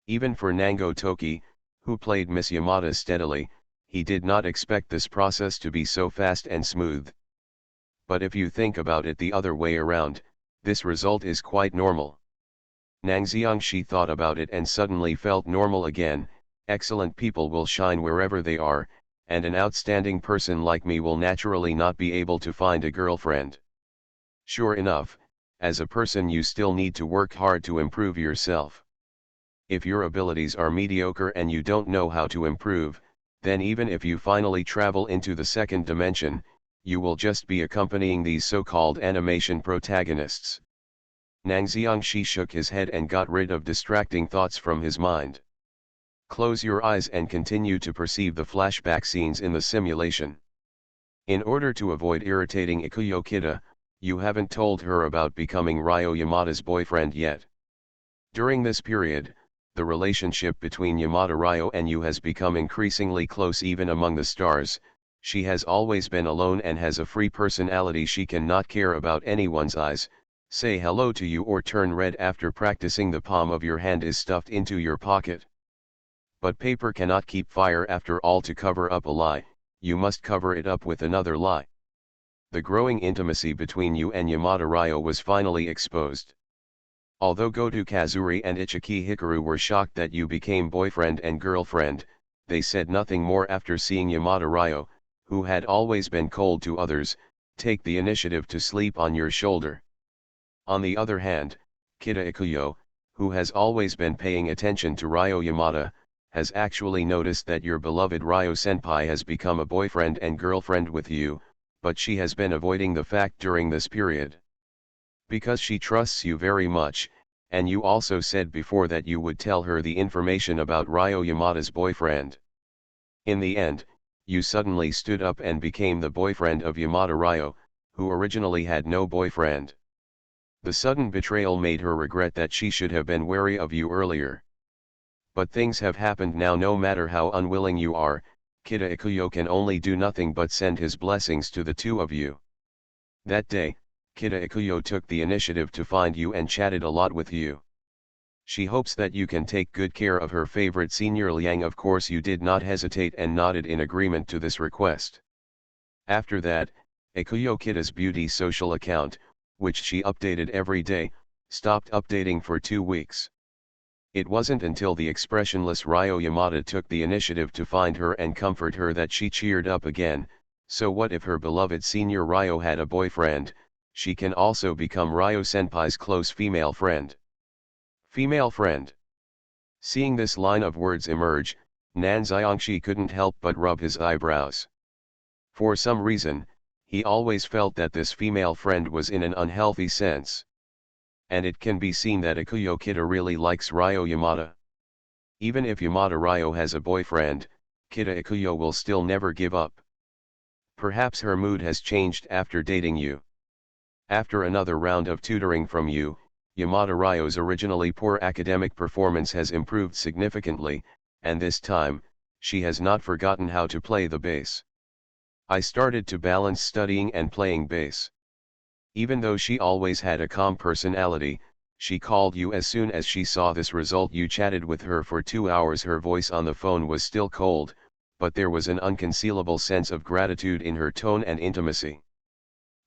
Even for Nango Toki, who played Miss Yamada steadily, he did not expect this process to be so fast and smooth. But if you think about it the other way around, this result is quite normal. Nangxiang Shi thought about it and suddenly felt normal again. Excellent people will shine wherever they are, and an outstanding person like me will naturally not be able to find a girlfriend. Sure enough, as a person you still need to work hard to improve yourself. If your abilities are mediocre and you don't know how to improve, then even if you finally travel into the second dimension, you will just be accompanying these so-called animation protagonists. Nangxiang Shi shook his head and got rid of distracting thoughts from his mind. Close your eyes and continue to perceive the flashback scenes in the simulation. In order to avoid irritating Ikuyo Kida, you haven't told her about becoming Ryo Yamada's boyfriend yet. During this period, the relationship between Yamada Ryo and you has become increasingly close even among the stars. She has always been alone and has a free personality. She cannot care about anyone's eyes, say hello to you or turn red after practicing. The palm of your hand is stuffed into your pocket. But paper cannot keep fire after all. To cover up a lie, you must cover it up with another lie. The growing intimacy between you and Yamada Ryo was finally exposed. Although Goto Kazuri and Ichiki Hikaru were shocked that you became boyfriend and girlfriend, they said nothing more after seeing Yamada Ryo, who had always been cold to others, take the initiative to sleep on your shoulder. On the other hand, Kida Ikuyo, who has always been paying attention to Ryo Yamada, has actually noticed that your beloved Ryo Senpai has become a boyfriend and girlfriend with you, but she has been avoiding the fact during this period. Because she trusts you very much, and you also said before that you would tell her the information about Ryo Yamada's boyfriend. In the end, you suddenly stood up and became the boyfriend of Yamada Ryo, who originally had no boyfriend. The sudden betrayal made her regret that she should have been wary of you earlier. But things have happened now. No matter how unwilling you are, Kida Ikuyo can only do nothing but send his blessings to the two of you. That day, Kida Ikuyo took the initiative to find you and chatted a lot with you. She hopes that you can take good care of her favorite senior Liang. Of course you did not hesitate and nodded in agreement to this request. After that, Ikuyo Kida's beauty social account, which she updated every day, stopped updating for 2 weeks. It wasn't until the expressionless Ryo Yamada took the initiative to find her and comfort her that she cheered up again. So what if her beloved senior Ryo had a boyfriend? She can also become Ryo Senpai's close female friend. Female friend. Seeing this line of words emerge, Nangxiangshi couldn't help but rub his eyebrows. For some reason, he always felt that this female friend was in an unhealthy sense. And it can be seen that Ikuyo Kida really likes Ryo Yamada. Even if Yamada Ryo has a boyfriend, Kida Ikuyo will still never give up. Perhaps her mood has changed after dating you. After another round of tutoring from you, Yamada Ryo's originally poor academic performance has improved significantly, and this time, she has not forgotten how to play the bass. I started to balance studying and playing bass. Even though she always had a calm personality, she called you as soon as she saw this result. You chatted with her for 2 hours. Her voice on the phone was still cold, but there was an unconcealable sense of gratitude in her tone and intimacy.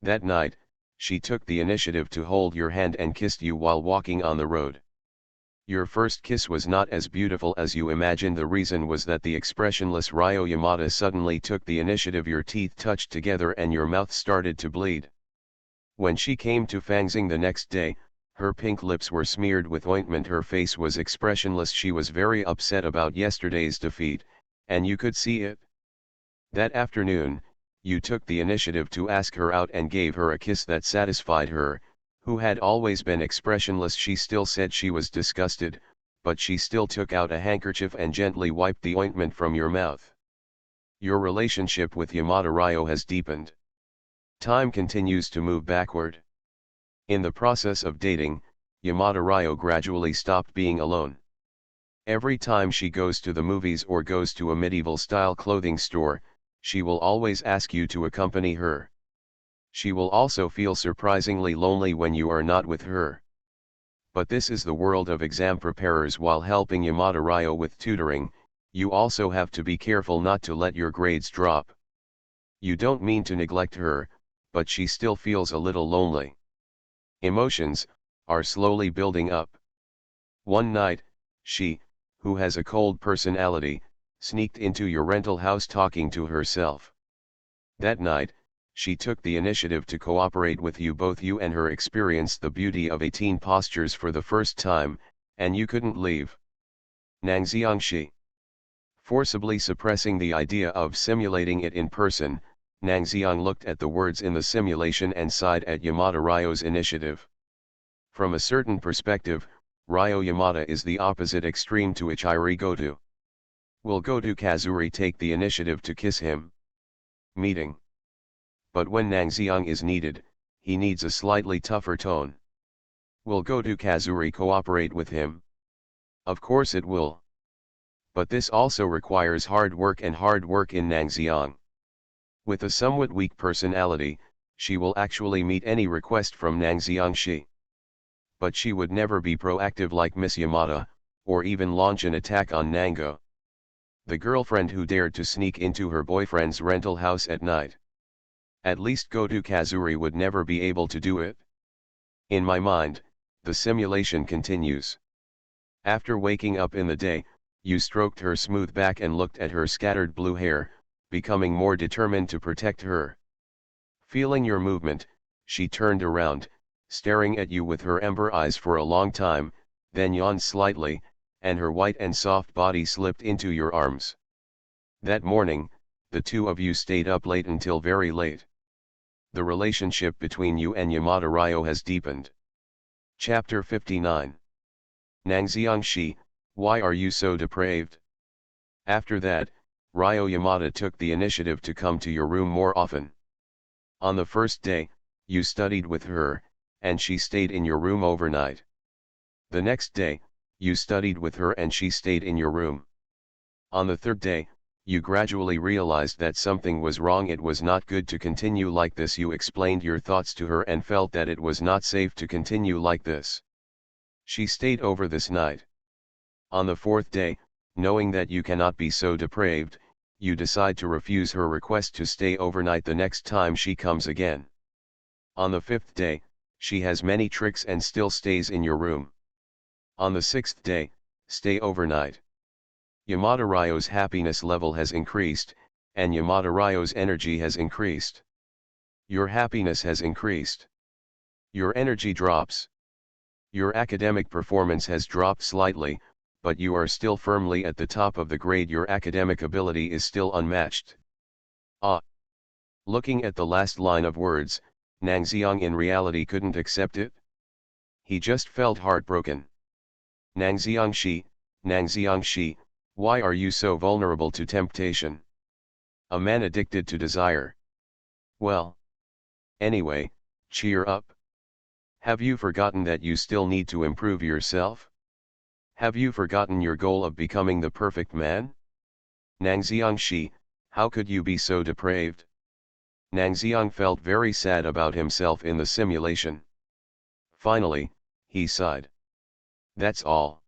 That night, she took the initiative to hold your hand and kissed you while walking on the road. Your first kiss was not as beautiful as you imagined. The reason was that the expressionless Ryo Yamada suddenly took the initiative. Your teeth touched together and your mouth started to bleed. When she came to Fangxing the next day, her pink lips were smeared with ointment. Her face was expressionless. She was very upset about yesterday's defeat, and you could see it. That afternoon, you took the initiative to ask her out and gave her a kiss that satisfied her, who had always been expressionless. She still said she was disgusted, but she still took out a handkerchief and gently wiped the ointment from your mouth. Your relationship with Yamada Ryo has deepened. Time continues to move backward. In the process of dating, Yamada Ryo gradually stopped being alone. Every time she goes to the movies or goes to a medieval-style clothing store, she will always ask you to accompany her. She will also feel surprisingly lonely when you are not with her. But this is the world of exam preparers. While helping Yamada Ryo with tutoring, you also have to be careful not to let your grades drop. You don't mean to neglect her, but she still feels a little lonely. Emotions are slowly building up. One night, she, who has a cold personality, sneaked into your rental house talking to herself. That night, she took the initiative to cooperate with you. Both you and her experienced the beauty of 18 postures for the first time, and you couldn't leave. Nangxiangshi. Forcibly suppressing the idea of simulating it in person, Nangxiang looked at the words in the simulation and sighed at Yamada Ryo's initiative. From a certain perspective, Ryo Yamada is the opposite extreme to Ichiri Goto. Will Goto Kazuri take the initiative to kiss him? Meeting. But when Nangxiang is needed, he needs a slightly tougher tone. Will Goto Kazuri cooperate with him? Of course it will. But this also requires hard work, and hard work in Nangxiang. With a somewhat weak personality, she will actually meet any request from Nangxiangshi. But she would never be proactive like Miss Yamada, or even launch an attack on Nango, the girlfriend who dared to sneak into her boyfriend's rental house at night. At least Goto Kazuri would never be able to do it. In my mind, the simulation continues. After waking up in the day, you stroked her smooth back and looked at her scattered blue hair, becoming more determined to protect her. Feeling your movement, she turned around, staring at you with her ember eyes for a long time, then yawned slightly, and her white and soft body slipped into your arms. That morning, the two of you stayed up late until very late. The relationship between you and Yamada Ryo has deepened. Chapter 59. Nangxiangshi, why are you so depraved? After that, Ryo Yamada took the initiative to come to your room more often. On the first day, you studied with her, and she stayed in your room overnight. The next day, you studied with her and she stayed in your room. On the third day, you gradually realized that something was wrong. It was not good to continue like this. You explained your thoughts to her and felt that it was not safe to continue like this. She stayed over this night. On the fourth day, knowing that you cannot be so depraved, you decide to refuse her request to stay overnight the next time she comes again. On the fifth day, she has many tricks and still stays in your room. On the sixth day, stay overnight. Yamada Ryo's happiness level has increased, and Yamada Ryo's energy has increased. Your happiness has increased. Your energy drops. Your academic performance has dropped slightly, but you are still firmly at the top of the grade. Your academic ability is still unmatched. Looking at the last line of words, Nangxiang in reality couldn't accept it. He just felt heartbroken. Nangxiangshi, why are you so vulnerable to temptation? A man addicted to desire. Well. Anyway, Cheer up. Have you forgotten that you still need to improve yourself? Have you forgotten your goal of becoming the perfect man? Nangxiang Shi, how could you be so depraved? Nangxiang felt very sad about himself in the simulation. Finally, he sighed. That's all.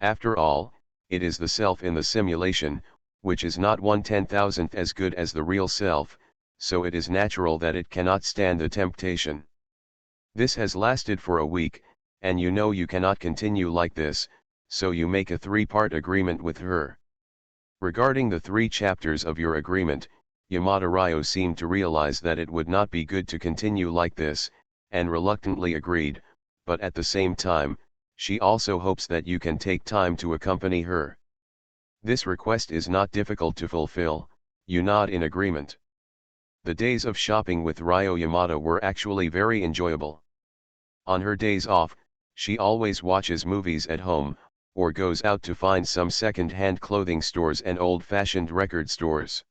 After all, it is the self in the simulation, which is not 1/10,000th as good as the real self, so it is natural that it cannot stand the temptation. This has lasted for a week, and you know you cannot continue like this, so you make a 3-part agreement with her. Regarding the 3 chapters of your agreement, Yamada Ryo seemed to realize that it would not be good to continue like this, and reluctantly agreed, but at the same time, she also hopes that you can take time to accompany her. This request is not difficult to fulfill, you nod in agreement. The days of shopping with Ryo Yamada were actually very enjoyable. On her days off, she always watches movies at home, or goes out to find some second-hand clothing stores and old-fashioned record stores.